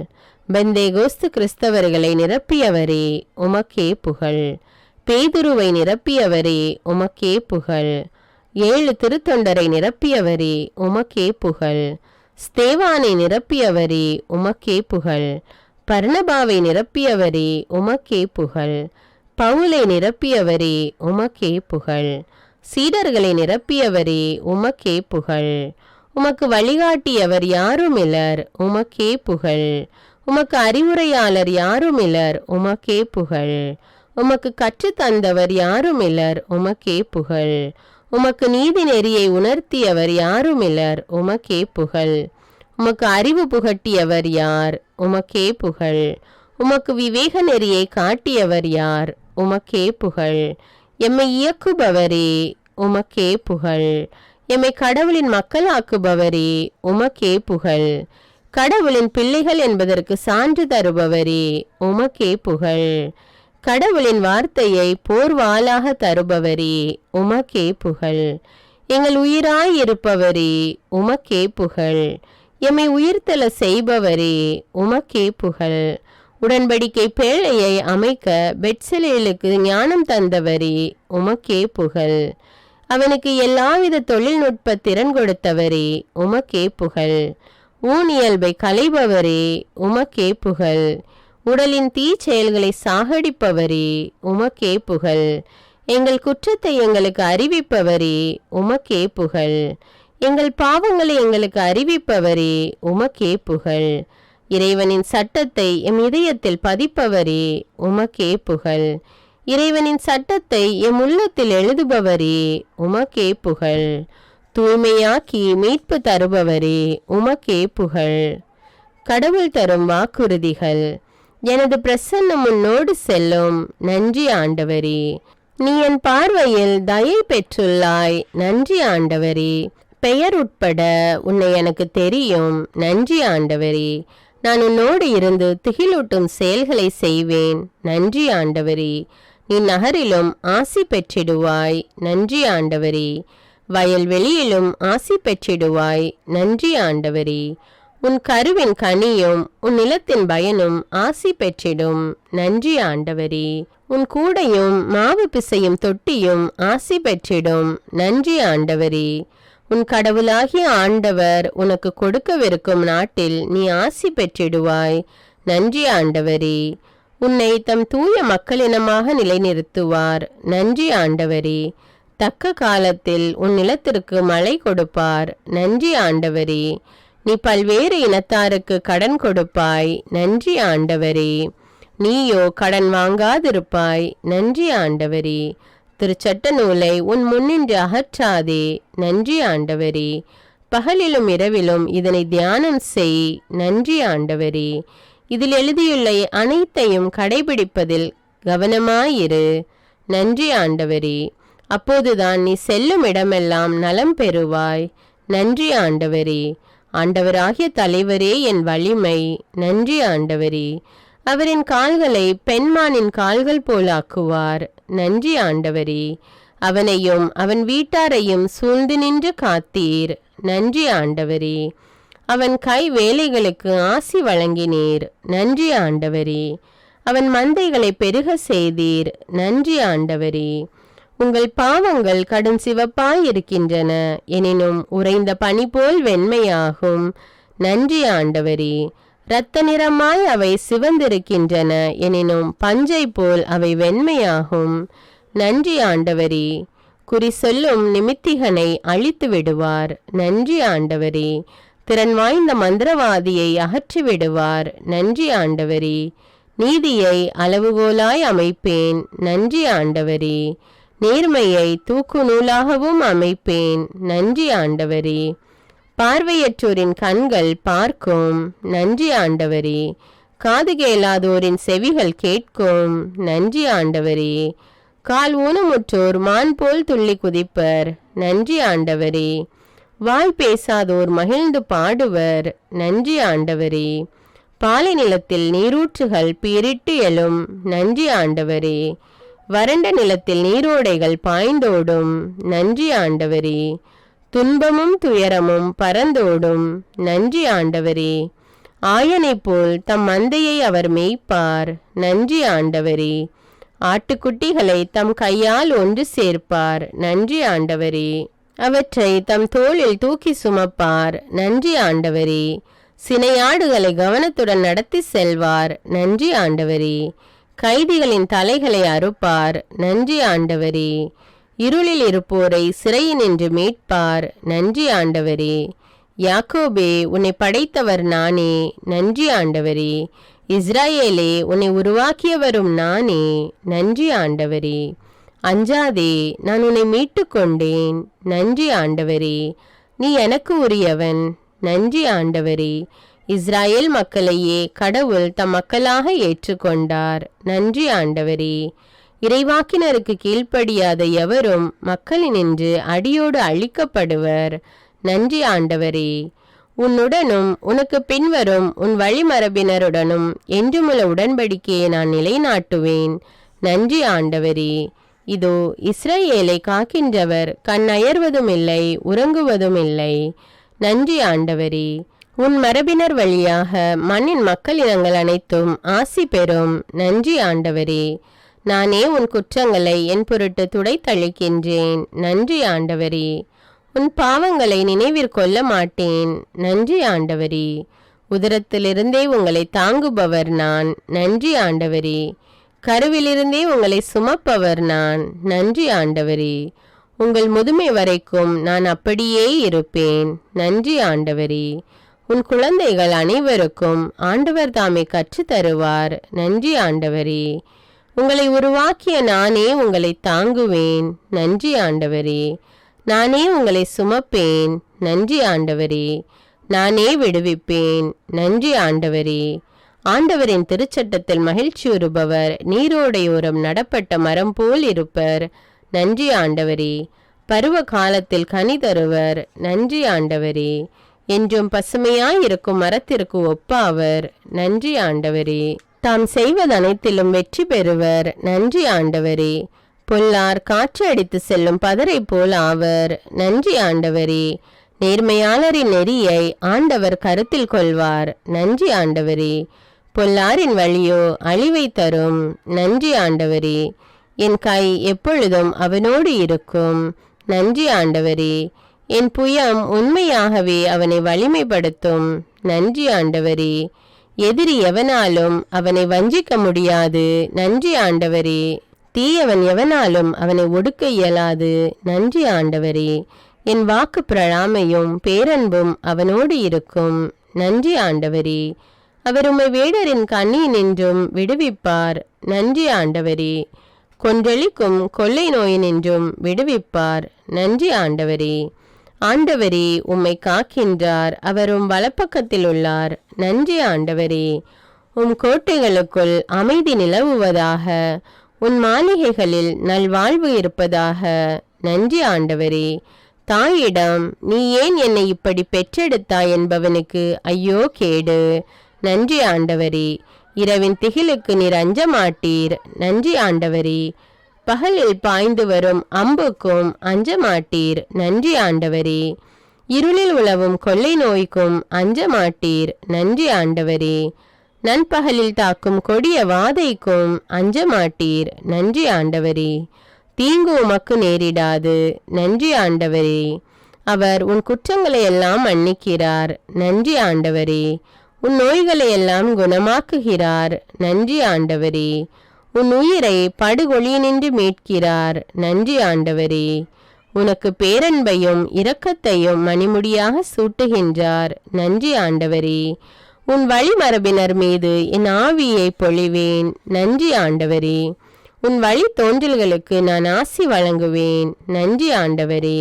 பெந்தேகோஸ்து கிறிஸ்தவர்களை நிரப்பியவரே உமக்கே புகழ். பேதுருவை நிரப்பியவரே உமக்கே புகழ். 7 திருத்தொண்டரை நிரப்பியவரே உமக்கே புகழ். ஸ்தேவானை நிரப்பியவரே உமக்கே புகழ். பர்னபாவை நிரப்பியவரே உமக்கே புகழ். பவுலை நிரப்பியவரே உமக்கே புகழ். சீடர்களை நிரப்பியவரே உமக்கே புகழ். உமக்கு வழிகாட்டியவர் யாருமிலர் உமக்கே புகழ். உமக்கு அறிவுரையாளர் யாருமிலர் உமக்கே புகழ். உமக்கு கற்றுத்தந்தவர் யாருமிலர் உமக்கே புகழ். உமக்கு நீதி நெறியை உணர்த்தியவர் யாருமிலர் உமக்கே புகழ். உமக்கு அறிவு புகட்டியவர் யார் உமக்கே புகழ். உமக்கு விவேக நெறியை காட்டியவர் யார் உமக்கே புகழ். எம்மை இயக்குபவரே உமக்கே புகழ். எம்மை கடவுளின் மக்களாக்குபவரே உமக்கே புகழ். கடவுளின் பிள்ளைகள் என்பதற்கு சான்று தருபவரே உமக்கே புகழ். கடவுளின் வார்த்தையை போர்வாளாக தருபவரே உமக்கே புகழ். எங்கள் உயிராய் இருப்பவரே உமக்கே புகழ். எம்மை உயிர்த்தெழ செய்பவரே உமக்கே புகழ். உடன்படிக்கை பேழையை அமைக்க பெத்சலேலுக்கு ஞானம் தந்தவரே உமக்கே புகழ். அவனுக்கு எல்லாவித தொழில்நுட்ப திறன் கொடுத்தவரே உமக்கே புகழ். ஊனியல்பை களைபவரே உமக்கே புகழ். உடலின் தீச்செயல்களை சாகடிப்பவரே உமக்கே புகழ். எங்கள் குற்றத்தை எங்களுக்கு அறிவிப்பவரே உமக்கே புகழ். எங்கள் பாவங்களை எங்களுக்கு அறிவிப்பவரே உமக்கே புகழ். இறைவனின் சட்டத்தை எம் இதயத்தில் பதிப்பவரே உமக்கே புகழ். இறைவனின் சட்டத்தை எம் உள்ளத்தில் எழுதுபவரே உமக்கே புகழ். தூய்மையாக்கி மீட்பு தருபவரே உமக்கே புகழ். கடவுள் தரும் வாக்குறுதிகள். எனது பிரசன்னம் உன்னோடு செல்லும். நன்றி ஆண்டவரே. நீ என் பார்வையில் தயை பெற்றுள்ளாய். நன்றி ஆண்டவரே. பெயர் உட்பட உன்னை எனக்கு தெரியும். நன்றி ஆண்டவரே. நான் உன்னோடு இருந்து திகிலூட்டும் செயல்களை செய்வேன். நன்றி ஆண்டவரே. நீ நகரிலும் ஆசி பெற்றிடுவாய். நன்றி ஆண்டவரே. வயல்வெளியிலும் ஆசி பெற்றிடுவாய். நன்றி ஆண்டவரே. உன் கருவின் கனியும் உன் நிலத்தின் பயனும் ஆசி பெற்றிடும். நன்றி ஆண்டவரே. உன் கூடையும் மாவு பிசையும் தொட்டியும் ஆசி பெற்றிடும். நன்றி ஆண்டவரே. உன் கடவுளாகிய ஆண்டவர் உனக்கு கொடுக்கவிருக்கும் நாட்டில் நீ ஆசி பெற்றிடுவாய். நன்றி ஆண்டவரே. உன்னை தம் தூய மக்களினமாக நிலைநிறுத்துவார். நன்றி ஆண்டவரே. தக்க காலத்தில் உன் நிலத்திற்கு மழை கொடுப்பார். நன்றி ஆண்டவரே. நீ பல்வேறு இனத்தாருக்கு கடன் கொடுப்பாய். நன்றி ஆண்டவரே. நீயோ கடன் வாங்காதிருப்பாய். நன்றி ஆண்டவரே. திருச்சட்ட நூலை உன் முன்னின்று அகற்றாதே. நன்றி ஆண்டவரே. பகலிலும் இரவிலும் இதனை தியானம் செய். நன்றி ஆண்டவரே. இதில் எழுதியுள்ள அனைத்தையும் கடைபிடிப்பதில் கவனமாயிரு. நன்றி ஆண்டவரே. அப்போதுதான் நீ செல்லும் இடமெல்லாம் நலம் பெறுவாய். நன்றி ஆண்டவரே. ஆண்டவராகிய தலைவரே என் வலிமை. நன்றி ஆண்டவரே. அவரின் கால்களை பெண்மானின் கால்கள் போலாக்குவார். நன்றி ஆண்டவரே. அவனையும் அவன் வீட்டாரையும் சூழ்ந்து நின்று காத்தீர். நன்றி ஆண்டவரே. அவன் கை வேலைகளுக்கு ஆசி வழங்கினீர். நன்றி ஆண்டவரே. அவன் மந்தைகளை பெருக செய்தீர். நன்றி ஆண்டவரே. உங்கள் பாவங்கள் கடும் சிவப்பாயிருக்கின்றன, எனினும் உறைந்த பனி போல் வெண்மையாகும். நன்றி ஆண்டவரே. இரத்த நிறமாய் அவை சிவந்திருக்கின்றன, எனினும் பஞ்சை போல் அவை வெண்மையாகும். நன்றி ஆண்டவரே. குறி சொல்லும் நிமித்திகனை அழித்து விடுவார். நன்றி ஆண்டவரே. திறன் வாய்ந்த மந்திரவாதியை அகற்றி விடுவார். நன்றி ஆண்டவரே. நீதியை அளவுகோலாய் அமைப்பேன். நன்றி ஆண்டவரே. நேர்மையை தூக்கு நூலாகவும் அமைப்பேன். நன்றி ஆண்டவரே. பார்வையற்றோரின் கண்கள் பார்க்கும். நன்றி ஆண்டவரே. காது கேளாதோரின் செவிகள் கேட்கும். நன்றி ஆண்டவரே. கால் ஊனமுற்றோர் மான் போல் துள்ளி குதிப்பர். நன்றி ஆண்டவரே. வாய் பேசாதோர் மகிழ்ந்து பாடுவர். நன்றி ஆண்டவரே. பாலை நிலத்தில் நீரூற்றுகள் பீரிட்டு எழும். நன்றி ஆண்டவரே. வறண்ட நிலத்தில் நீரோடைகள் பாய்ந்தோடும். நன்றி ஆண்டவரே. துன்பமும் துயரமும் பறந்தோடும். நன்றி ஆண்டவரே. ஆயனை போல் தம் மந்தையை அவர் மேய்ப்பார். நன்றி ஆண்டவரே. ஆட்டுக்குட்டிகளை தம் கையால் ஒன்று சேர்ப்பார். நன்றி ஆண்டவரே. அவற்றை தம் தோளில் தூக்கி சுமப்பார். நன்றி ஆண்டவரே. சினையாடுகளை கவனத்துடன் நடத்தி செல்வார். நன்றி ஆண்டவரே. கைதிகளின் தலைகளை அறுப்பார். நன்றி ஆண்டவரே. இருளில் இருப்போரை சிறையினின்று மீட்பார். நன்றி ஆண்டவரே. யாக்கோபே, உன்னை படைத்தவர் நானே. நன்றி ஆண்டவரே. இஸ்ராயேலே, உன்னை உருவாக்கியவரும் நானே. நன்றி ஆண்டவரே. அஞ்சாதே, நான் உன்னை மீட்டு கொண்டேன். நன்றி ஆண்டவரே. நீ எனக்கு உரியவன். நன்றி ஆண்டவரே. இஸ்ராயேல் மக்களையே கடவுள் தம் மக்களாக ஏற்றுக்கொண்டார். நன்றி ஆண்டவரே. இறைவாக்கினருக்கு கீழ்ப்படியாத எவரும் மக்களினின்று அடியோடு அழிக்கப்படுவர். நன்றி ஆண்டவரே. உன்னுடனும் உனக்கு பின்வரும் உன் வழிமரபினருடனும் என்றுமுள்ள உடன்படிக்கையை நான் நிலைநாட்டுவேன். நன்றி ஆண்டவரே. இதோ இஸ்ரவேலை காக்கின்றவர் கண் அயர்வதும் இல்லை, உறங்குவதும் இல்லை. நன்றி ஆண்டவரே. உன் மரபினர் வழியாக மண்ணின் மக்களினங்கள் அனைத்தும் ஆசி பெறும். நன்றி ஆண்டவரே. நானே உன் குற்றங்களை என் பொருட்டு துடைத்தளிக்கின்றேன். நன்றி ஆண்டவரே. உன் பாவங்களை நினைவிற்கொள்ள மாட்டேன். நன்றி ஆண்டவரே. உதரத்திலிருந்தே உங்களை தாங்குபவர் நான். நன்றி ஆண்டவரே. கருவிலிருந்தே உங்களை சுமப்பவர் நான். நன்றி ஆண்டவரே. உங்கள் முதுமை வரைக்கும் நான் அப்படியே இருப்பேன். நன்றி ஆண்டவரே. உன் குழந்தைகள் அனைவருக்கும் ஆண்டவர் தாமே கற்று தருவார். நன்றி ஆண்டவரே. உங்களை உருவாக்கிய நானே உங்களை தாங்குவேன். நன்றி ஆண்டவரே. நானே உங்களை சுமப்பேன். நன்றி ஆண்டவரே. நானே விடுவிப்பேன். நன்றி ஆண்டவரே. ஆண்டவரின் திருச்சட்டத்தில் மகிழ்ச்சியுறுபவர் நீரோடையோரம் நடப்பட்ட மரம் போல் இருப்பர். நன்றி ஆண்டவரே. பருவ காலத்தில் கனி தருவர். நன்றி ஆண்டவரே. என்றும் பசுமையாயிருக்கும் மரத்திற்கு ஒப்பாவர். நன்றி ஆண்டவரே. தாம் செய்வதனைத்திலும் வெற்றி பெறுவர். நன்றி ஆண்டவரே. பொல்லார் காற்று அடித்து செல்லும் பதரை போல் ஆவர். நன்றி ஆண்டவரே. நேர்மையாளரின் நெறியை ஆண்டவர் கருத்தில் கொள்வார். நன்றி ஆண்டவரே. பொல்லாரின் வழியோ அழிவை தரும். நன்றி ஆண்டவரே. என் கை எப்பொழுதும் அவனோடு இருக்கும். நன்றி ஆண்டவரே. என் புயம் உண்மையாகவே அவனை வலிமைப்படுத்தும். நன்றி ஆண்டவரே. எதிரி எவனாலும் அவனை வஞ்சிக்க முடியாது. நன்றி ஆண்டவரே. தீயவன் எவனாலும் அவனை ஒடுக்க இயலாது. நன்றி ஆண்டவரே. என் வாக்கு பிரழாமையும் பேரன்பும் அவனோடு இருக்கும். நன்றி ஆண்டவரே. அவர் உம்மை வேடரின் கண்ணியினின்றும் விடுவிப்பார். நன்றி ஆண்டவரே. கொன்றளிக்கும் கொள்ளை நோயினின்றும் விடுவிப்பார். நன்றி ஆண்டவரே. ஆண்டவரே உம்மை காக்கின்றார். அவர் உம் வலப்பக்கத்தில் உள்ளார். நன்றி ஆண்டவரே. உம் கோட்டைகளுக்குள் அமைதி நிலவுவதாக. உன் மாளிகைகளில் நல்வாழ்வு இருப்பதாக. நன்றி ஆண்டவரே. தாயிடம் நீ ஏன் என்னை இப்படி பெற்றெடுத்தாய் என்பவனுக்கு ஐயோ கேடு. நன்றி ஆண்டவரே. இரவின் திகிலுக்கு நீர் அஞ்ச மாட்டீர். நன்றி ஆண்டவரே. பகலில் பாய்ந்து வரும் அம்புக்கும் அஞ்ச மாட்டீர். நன்றி ஆண்டவரே. இருளில் உலவும் கொள்ளை நோய்க்கும் அஞ்ச மாட்டீர். நன்றி ஆண்டவரே. நண்பகலில் தாக்கும் கொடிய வாதைக்கும் அஞ்ச மாட்டீர். நன்றி ஆண்டவரே. தீங்கு உமக்கு நேரிடாது. நன்றி ஆண்டவரே. அவர் உன் குற்றங்களை எல்லாம் மன்னிக்கிறார். நன்றி ஆண்டவரே. உன் நோய்களை எல்லாம் குணமாக்குகிறார். நன்றி ஆண்டவரே. உன் உயிரை படுகொலியினின்று மீட்கிறார். நன்றி ஆண்டவரே. உனக்கு பேரன்பையும் இரக்கத்தையும் மணிமுடியாக சூட்டுகின்றார். நன்றி ஆண்டவரே. உன் வழிமரபினர் மீது என் ஆவியை பொழிவேன். நன்றி ஆண்டவரே. உன் வழி தோன்றல்களுக்கு நான் ஆசி வழங்குவேன். நன்றி ஆண்டவரே.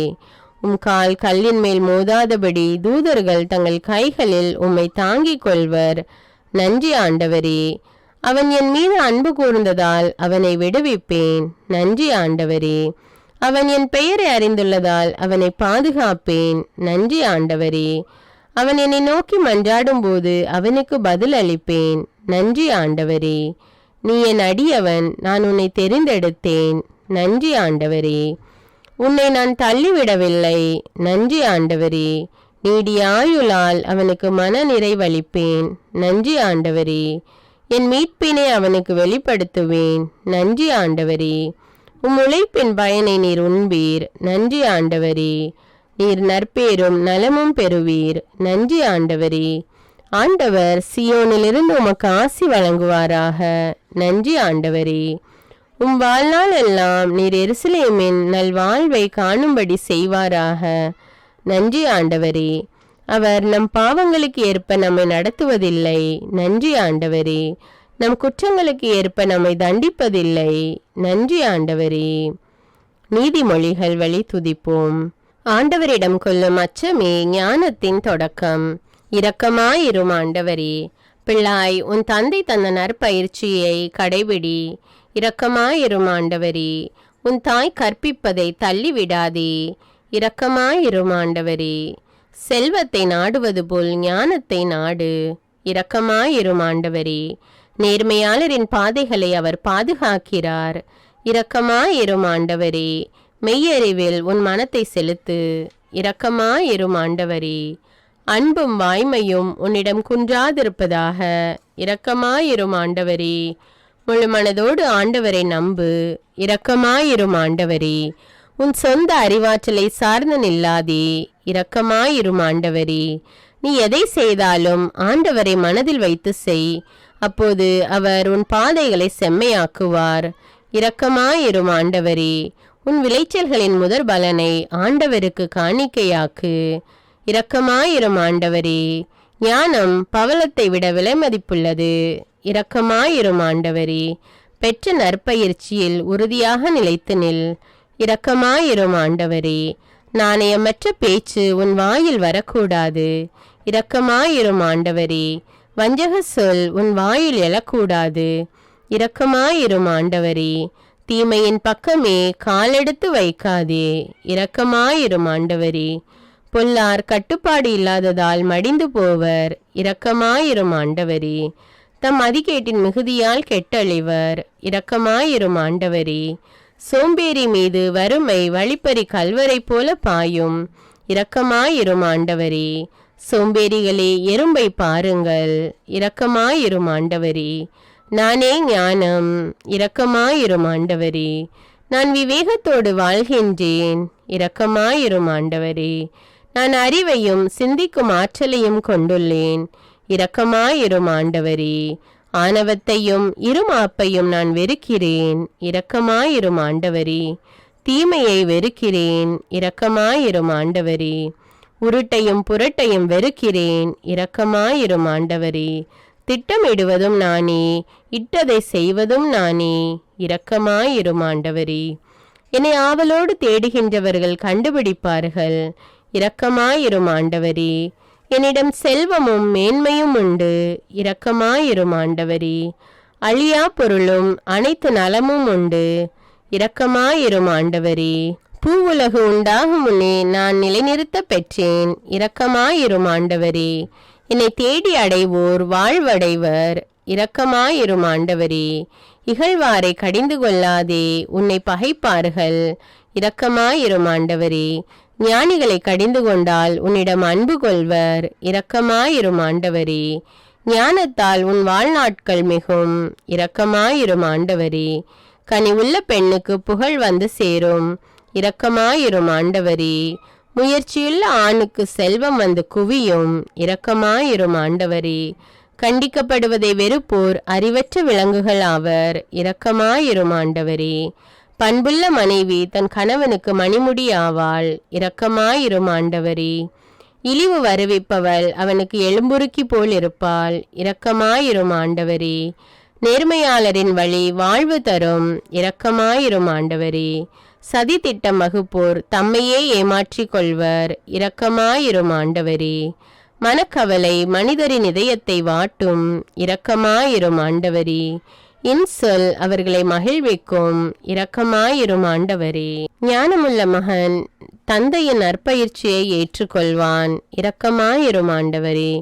உம் கால் கல்லின் மேல் மோதாதபடி தூதர்கள் தங்கள் கைகளில் உம்மை தாங்கிக் கொள்வர். நன்றி ஆண்டவரே. அவன் என் மீது அன்பு கூர்ந்ததால் அவனை விடுவிப்பேன். நன்றி ஆண்டவரே. அவன் என் பெயரை அறிந்துள்ளதால் அவனை பாதுகாப்பேன். நன்றி ஆண்டவரே. அவன் என்னை நோக்கி மன்றாடும் போது அவனுக்கு பதில் அளிப்பேன். நன்றி ஆண்டவரே. நீ என் அடியவன், நான் உன்னை தெரிந்தெடுத்தேன். நன்றி ஆண்டவரே. உன்னை நான் தள்ளிவிடவில்லை. நன்றி ஆண்டவரே. நீடிய ஆயுளால் அவனுக்கு மன நிறைவளிப்பேன். நன்றி ஆண்டவரே. என் மீட்பினை அவனுக்கு வெளிப்படுத்துவேன். நன்றி ஆண்டவரே. உம் உழைப்பின் பயனை நீர் உண்பீர். நன்றி ஆண்டவரே. நீர் நற்பேரும் நலமும் பெறுவீர். நன்றி ஆண்டவரே. ஆண்டவர் சியோனிலிருந்து உமக்கு ஆசி வழங்குவாராக. நன்றி ஆண்டவரே. உம் வாழ்நாள் எல்லாம் நீர் எருசலேமின் நல்வாழ்வை காணும்படி செய்வாராக. நன்றி ஆண்டவரே. அவர் நம் பாவங்களுக்கு ஏற்ப நம்மை நடத்துவதில்லை. நன்றி ஆண்டவரே. நம் குற்றங்களுக்கு ஏற்ப நம்மை தண்டிப்பதில்லை. நன்றி ஆண்டவரே. நீதிமொழிகள் வழி துதிப்போம். ஆண்டவரிடம் கொள்ளும் அச்சமே ஞானத்தின் தொடக்கம். இரக்கமாயிரும் ஆண்டவரே. பிள்ளாய், உன் தந்தை தந்த நற்பயிற்சியை கடைபிடி. இரக்கமாயிரும் ஆண்டவரே. உன் தாய் கற்பிப்பதை தள்ளிவிடாதே. இரக்கமாயிரும் ஆண்டவரே. செல்வத்தை நாடுவது போல் ஞானத்தை நாடு. இரக்கமாயிரும் ஆண்டவரே. நேர்மையாளரின் பாதைகளை அவர் பாதுகாக்கிறார். இரக்கமாயிரும் ஆண்டவரே. மெய்யறிவில் உன் மனத்தை செலுத்து. இரக்கமாயிரும் ஆண்டவரே. அன்பும் வாய்மையும் உன்னிடம் குன்றாதிருப்பதாக. இரக்கமாயிரும் ஆண்டவரே. முழு மனதோடு ஆண்டவரை நம்பு. இரக்கமாயிரும் ஆண்டவரே. உன் சொந்த அறிவாற்றலை சார்ந்து நில்லாதே. இரக்கமாயிரும் ஆண்டவரே. நீ எதை செய்தாலும் ஆண்டவரை மனதில் வைத்து செய். அப்போது அவர் உன் பாதைகளை செம்மையாக்குவார். இரக்கமாயிரும் ஆண்டவரே. உன் விளைச்சல்களின் முதற் பலனை ஆண்டவருக்கு காணிக்கையாக்கு. இரக்கமாயிரும் ஆண்டவரே. ஞானம் பவளத்தை விட விலை மதிப்புள்ளது. இரக்கமாயிரும் ஆண்டவரே. பெற்ற நற்பயிற்சியில் உறுதியாக நிலைத்து நில். இரக்கமாயிரும் ஆண்டவரே. நாணயமற்ற பேச்சு உன் வாயில் வரக்கூடாது. இரக்கமாயிரும் ஆண்டவரே. வஞ்சக சொல் உன் வாயில் எழக்கூடாது. இரக்கமாயிரும் ஆண்டவரே. தீமையின் பக்கமே காலெடுத்து வைக்காதே. இரக்கமாயிரும் ஆண்டவரே. பொல்லார் கட்டுப்பாடு இல்லாததால் மடிந்து போவர். இரக்கமாயிரும் ஆண்டவரே. தம் மதிகேட்டின் மிகுதியால் கெட்டழிவர். இரக்கமாயிரும் ஆண்டவரே. சோம்பேறி மீது வறுமை வழிப்பறி கல்வரை போல பாயும். இரக்கமாயிரும் ஆண்டவரே. சோம்பேறிகளே, எறும்பை பாருங்கள். இரக்கமாயிரும் ஆண்டவரே. நானே ஞானம். இரக்கமாயிரும் ஆண்டவரே. நான் விவேகத்தோடு வாழ்கின்றேன். இரக்கமாயிரும் ஆண்டவரே. நான் அறிவையும் சிந்திக்கும் ஆற்றலையும் கொண்டுள்ளேன், இரக்கமாயிரும் ஆண்டவரே. ஆணவத்தையும் இருமாப்பையும் நான் வெறுக்கிறேன், இரக்கமாயிரும் ஆண்டவரே. தீமையை வெறுக்கிறேன், இரக்கமாயிரும் ஆண்டவரே. உருட்டையும் புரட்டையும் வெறுக்கிறேன், இரக்கமாயிரும் ஆண்டவரே. திட்டமிடுவதும் நானே, இட்டதை செய்வதும் நானே, இரக்கமாயிரும் ஆண்டவரே. என்னை ஆவலோடு தேடுகின்றவர்கள் கண்டுபிடிப்பார்கள், இரக்கமாயிரும் ஆண்டவரே. என்னிடம் செல்வமும் மேன்மையும் உண்டு, இரக்கமாயிரும் ஆண்டவரே. அழியா பொருளும் அனைத்து நலமும் உண்டு, இரக்கமாயிரும் ஆண்டவரே. பூவுலகு உண்டாகும் முன்னே நான் நிலைநிறுத்த பெற்றேன், இரக்கமாயிரும் ஆண்டவரே. என்னை தேடி அடைவோர் வாழ்வடைவர், இரக்கமாயிரும் ஆண்டவரே. இகழ்வாரை கடிந்து கொள்ளாதே, உன்னை பகைப்பார்கள், இரக்கமாயிரும் ஆண்டவரே. ஞானிகளை கடிந்து கொண்டால் உன்னிடம் அன்பு கொள்வர், இரக்கமாயிரும் ஆண்டவரே. ஞானத்தால் உன் வாழ்நாட்கள் மிகும், இரக்கமாயிரும் ஆண்டவரே. கனிவுள்ள பெண்ணுக்கு புகழ் வந்து சேரும், இரக்கமாயிரும் ஆண்டவரே. முயற்சியுள்ள ஆணுக்கு செல்வம் வந்து குவியும், இரக்கமாயிரும் ஆண்டவரே. கண்டிக்கப்படுவதை வெறுப்போர் அறிவற்ற விலங்குகள் ஆவர், இரக்கமாயிரும் ஆண்டவரே. பண்புள்ள மனைவி தன் கணவனுக்கு மணிமுடி ஆவாள், இரக்கமாயிரும் ஆண்டவரே. இழிவு வருவிப்பவள் அவனுக்கு எலும்புருக்கி போல் இருப்பாள், இரக்கமாயிரும் ஆண்டவரே. நேர்மையாளரின் வழி வாழ்வு தரும், இரக்கமாயிரும் ஆண்டவரே. சதி திட்டம் வகுப்போர் தம்மையே ஏமாற்றிக் கொள்வர், இரக்கமாயிரும் ஆண்டவரே. மனக்கவலை மனிதரின் இதயத்தை வாட்டும், இரக்கமாயிரும் ஆண்டவரே. இன்சொல் அவர்களை மகிழ்விக்கும், இரக்கமாயிரும் ஆண்டவரே. ஞானமுள்ள மகன் தந்தையின் நற்பயிற்சியை ஏற்றுக்கொள்வான், இரக்கமாயிரும் ஆண்டவரே.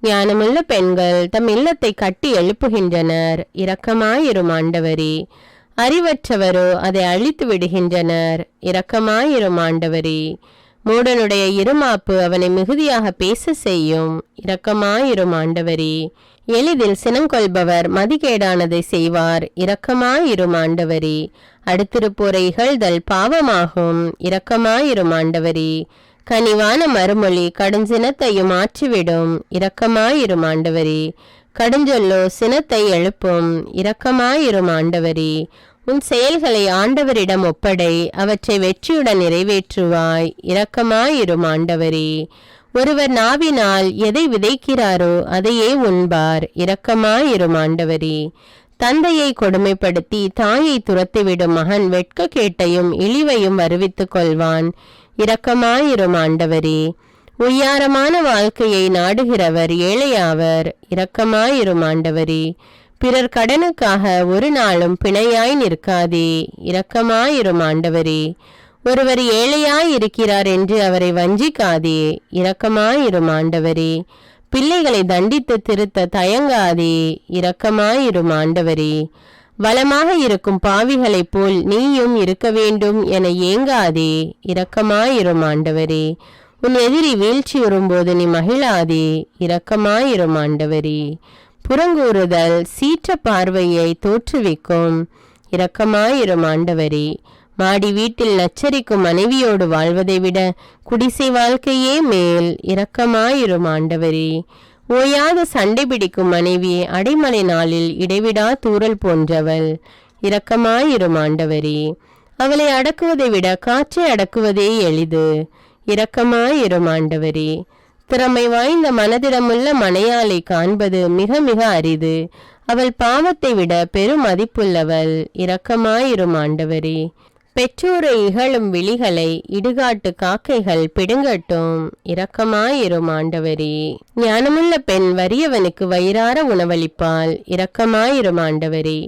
ஞானமுள்ள பெண்கள் தம் இல்லத்தை கட்டி எழுப்புகின்றனர், இரக்கமாயிரும் ஆண்டவரே. அறிவற்றவரோ அதை அழித்து விடுகின்றனர், இரக்கமாயிரும் ஆண்டவரே. மூடனுடைய இருமாப்பு அவனை மிகுதியாக பேச செய்யும், இரக்கமாயிரும் ஆண்டவரே. எளிதில் சினங்கொள்பவர் மதிகேடானதை செய்வார், இரக்கமாயிரும் ஆண்டவரே. அடுத்திருப்போரை இகழ்தல் பாவமாகும், இரக்கமாயிரும் ஆண்டவரே. கனிவான மறுமொழி கடுஞ்சினத்தையும் மாற்றிவிடும், இரக்கமாயிரும் ஆண்டவரே. கடுஞ்சொல்லோ சினத்தை எழுப்பும், இரக்கமாயிரும் ஆண்டவரே. உன் செயல்களை ஆண்டவரிடம் ஒப்படை, அவற்றை வெற்றியுடன் நிறைவேற்றுவாய், இரக்கமாயிரும் ஆண்டவரே. ஒருவர் நாவினால் எதை விதைக்கிறாரோ அதையே உண்பார், இரக்கமாயிரும் ஆண்டவரே. தந்தையை கொடுமைப்படுத்தி தாயை துரத்திவிடும் மகன் வெட்கக்கேட்டையும் இழிவையும் வருவித்துக் கொள்வான், இரக்கமாயிரும் ஆண்டவரே. உய்யாரமான வாழ்க்கையை நாடுகிறவர் ஏழையாவர், இரக்கமாயிரும் ஆண்டவரே. பிறர் கடனுக்காக ஒரு நாளும் பிணையாய் நிற்காதே, இரக்கமாயிரும் ஆண்டவரே. ஒருவர் ஏழையாய் இருக்கிறார் என்று அவரை வஞ்சிக்காதே, இரக்கமாயிரும் ஆண்டவரே. பிள்ளைகளை தண்டித்து திருத்த தயங்காதே, இரக்கமாயிரும் ஆண்டவரே. வளமாக இருக்கும் பாவிகளைப் போல் நீயும் இருக்க வேண்டும் என ஏங்காதே, இரக்கமாயிரும் ஆண்டவரே. உன் எதிரி வீழ்ச்சியுறும்போது நீ மகிழாதே, இரக்கமாயிரும் ஆண்டவரே. புறங்கூறுதல் சீற்ற பார்வையை தோற்றுவிக்கும், இரக்கமாயிரும் ஆண்டவரே. மாடி வீட்டில் நச்சரிக்கும் மனைவியோடு வாழ்வதை விட குடிசை வாழ்க்கையே மேல், இரக்கமாயிரும் ஆண்டவரே. ஓயாத சண்டை பிடிக்கும் மனைவி அடைமழை நாளில் இடைவிடா தூறல் போன்றவள், இரக்கமாயிரும் ஆண்டவரே. அவளை அடக்குவதை விட காற்றை அடக்குவதே எளிது, இரக்கமாயிரும் ஆண்டவரே. திறமை வாய்ந்த மனதிடமுள்ள மனையாளை காண்பது மிக மிக அரிது, அவள் பாவத்தை விட பெரும் மதிப்புள்ளவள், இரக்கமாயிரும் ஆண்டவரே. பெற்றோரை இகழும் விழிகளை இடுகாட்டு காக்கைகள் பிடுங்கட்டும், இரக்கமாயிரும் ஆண்டவரே. ஞானமுள்ள பெண் வறியவனுக்கு வயிறார உணவளிப்பாள், இரக்கமாயிரும் ஆண்டவரே.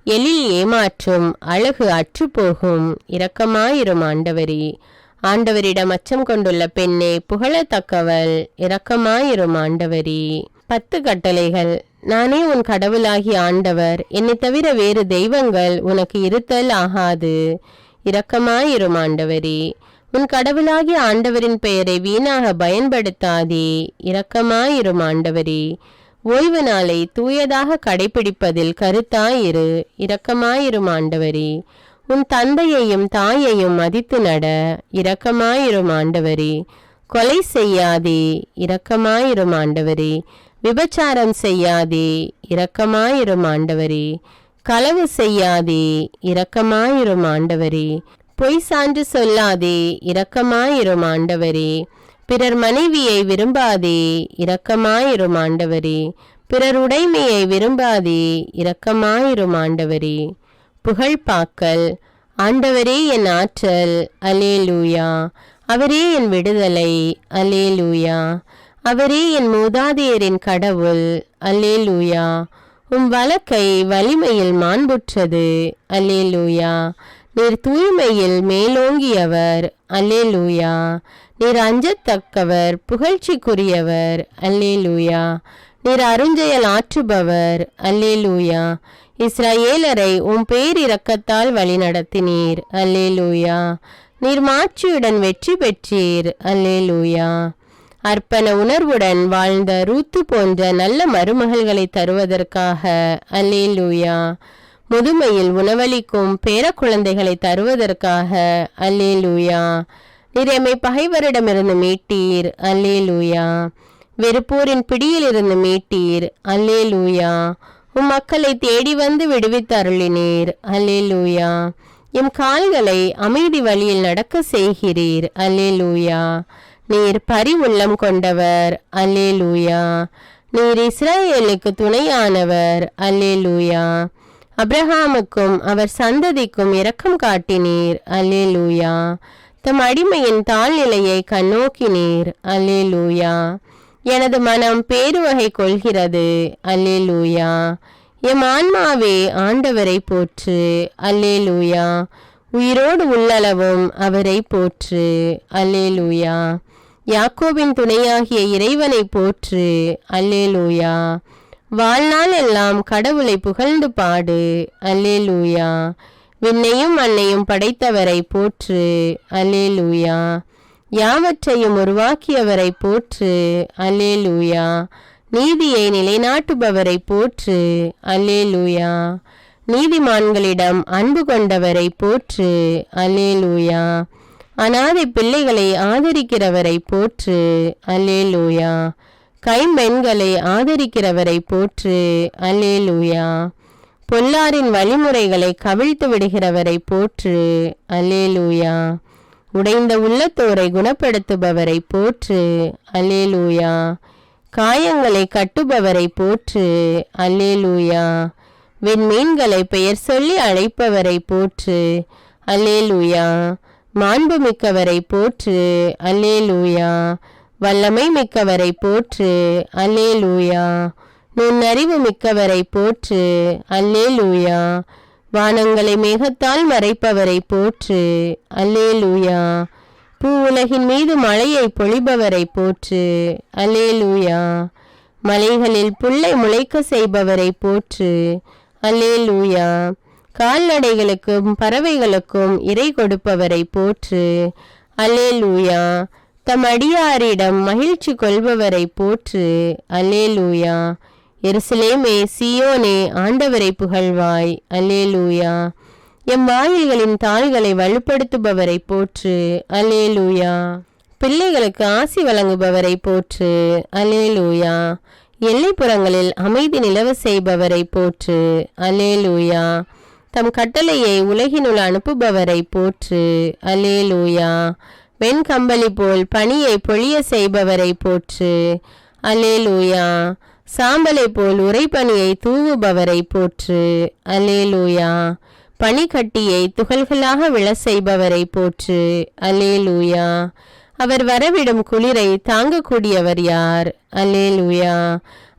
எழில் ஏமாற்றும் அழகு அற்றுப்போகும், இரக்கமாயிரும் ஆண்டவரே. ஆண்டவரிடம் அச்சம் கொண்டுள்ள பெண்ணே புகழத்தக்கவள், இரக்கமாயிரும் ஆண்டவரே. 10 கட்டளைகள். நானே உன் கடவுளாகி ஆண்டவர், என்னை தவிர வேறு தெய்வங்கள் உனக்கு இருத்தல் ஆகாது, இரக்கமாயிரும் ஆண்டவரே. உன் கடவுளாகி ஆண்டவரின் பெயரை வீணாக பயன்படுத்தாதே, இரக்கமாயிரும் ஆண்டவரே. ஓய்வு நாளை தூயதாக கடைபிடிப்பதில் கருத்தாயிரு, இரக்கமாயிரும் ஆண்டவரே. உன் தந்தையையும் தாயையும் மதித்து நட, இரக்கமாயிரும் ஆண்டவரே. கொலை செய்யாதே, இரக்கமாயிரும் ஆண்டவரே. விபச்சாரம் செய்யாதே, இரக்கமாயிரும் ஆண்டவரே. களவு செய்யாதே, இரக்கமாயிரும் ஆண்டவரே. பொய் சான்று சொல்லாதே, இரக்கமாயிரும் ஆண்டவரே. பிறர் மனைவியை விரும்பாதே, இரக்கமாயிரும் ஆண்டவரே. பிறர் உடைமையை விரும்பாதே, இரக்கமாயிரும் ஆண்டவரே. புகழ்பாக்கல். ஆண்டவரே என் ஆற்றல், அல்லேலூயா. அவரே என் விடுதலை, அல்லேலூயா. அவரே என் மூதாதையரின் கடவுள், அல்லேலூயா. வழக்கை வலிமையில் மாண்புற்றது, அல்லேலூயா. நீர் தூய்மையில் மேலோங்கியவர், அல்லேலூயா. நீர் அஞ்சத்தக்கவர், புகழ்ச்சிக்குரியவர், அல்லேலூயா. நீர் அருஞ்செயல் ஆற்றுபவர், அல்லேலூயா. இஸ்ரவேலரை பேரிரக்கத்தால் வழிநடத்தினீர், அல்லேலூயா. நீர் மாட்சியுடன் வெற்றி பெற்றீர், அல்லேலூயா. அர்ப்பண உணர்வுடன் வாழ்ந்த ரூத்து போன்ற நல்ல மருமகள்களை தருவதற்காக, அல்லேலூயா. முதுமையில் உணவளிக்கும் பேர குழந்தைகளை தருவதற்காக, அல்லேலூயா. நீர் எம்மை பகைவரிடமிருந்து மீட்டீர், அல்லேலூயா. வெறுப்போரின் பிடியிலிருந்து மீட்டீர், அல்லேலூயா. மக்களை தேடி வந்து விடுவித்தருளினீர், அல்லேலூயா. எம் கால்களை அமைதி வழியில் நடக்க செய்கிறீர், அல்லேலூயா. நீர் பரிவுள்ளம் கொண்டவர், அல்லேலூயா. நீர் இஸ்ரவேலுக்கு துணையானவர், அல்லேலூயா. அப்ரஹாமுக்கும் அவர் சந்ததிக்கும் இரக்கம் காட்டினீர், அல்லேலூயா. தம் அடிமையின் தாழ்நிலையை கண்ணோக்கினீர், அல்லேலூயா. எனது மனம் பேருவகை கொள்கிறது, அல்லேலூயா. எம் ஆன்மாவே ஆண்டவரை போற்று, அல்லேலூயா. உயிரோடு உள்ளளவும் அவரை போற்று, அல்லேலூயா. யாக்கோபின் துணையாகிய இறைவனை போற்று, அல்லேலூயா. வாழ்நாள் எல்லாம் கடவுளை புகழ்ந்து பாடு, அல்லேலூயா. விண்ணையும் மண்ணையும் படைத்தவரை போற்று, அல்லேலூயா. யாவற்றையும் உருவாக்கியவரை போற்று, அல்லேலூயா. நீதியை நிலைநாட்டுபவரை போற்று, அல்லேலூயா. நீதிமான்களிடம் அன்பு கொண்டவரை போற்று, அல்லேலூயா. அநாதை பிள்ளைகளை ஆதரிக்கிறவரை போற்று, அல்லேலூயா. கைம்பெண்களை ஆதரிக்கிறவரை போற்று, அல்லேலூயா. பொல்லாரின் வழிமுறைகளை கவிழ்த்து விடுகிறவரை போற்று, அல்லேலூயா. உடைந்த உள்ளத்தோரை குணப்படுத்துபவரை போற்று, அல்லேலூயா. காயங்களை கட்டுபவரை போற்று, அல்லேலூயா. விண்மீன்களை பெயர் சொல்லி அழைப்பவரை போற்று, அல்லேலூயா. மாண்பு மிக்கவரை போற்று, அல்லேலூயா. வல்லமை மிக்கவரை போற்று, அல்லேலூயா. நுண்ணறிவு மிக்கவரை போற்று, அல்லேலூயா. வானங்களை மேகத்தால் மறைப்பவரை போற்று, அல்லேலூயா. பூ உலகின் மீது மழையை பொழிபவரை போற்று, அல்லேலூயா. மலைகளில் புல்லை முளைக்க செய்பவரை போற்று, அல்லேலூயா. கால்நடைகளுக்கும் பறவைகளுக்கும் இறை கொடுப்பவரை போற்று, அல்லேலூயா. தம் அடியாரிடம் மகிழ்ச்சி கொள்பவரை போற்று, அல்லேலூயா. எருசலேமே சீயோனே ஆண்டவரை புகழ்வாய், அல்லேலூயா. எம் வாயில்களின் தாள்களை வலுப்படுத்துபவரை போற்று, அல்லேலூயா. பிள்ளைகளுக்கு ஆசி வழங்குபவரை போற்று, அல்லேலூயா. எல்லைப்புறங்களில் அமைதி நிலவ செய்பவரை போற்று, அல்லேலூயா. தம் கட்டளையை உலகினுள் அனுப்புபவரை போற்று, அல்லேலூயா. வெண்கம்பளி போல் பனியை பொழிய செய்பவரை போற்று, அல்லேலூயா. சாம்பலை போல் உறைபனியை தூவுபவரை போற்று, அல்லேலூயா. பனிக்கட்டியை துகள்களாக விழ செய்பவரை போற்று, அல்லேலூயா. அவர் வரவிடும் குளிரை தாங்கக்கூடியவர் யார், அல்லேலூயா.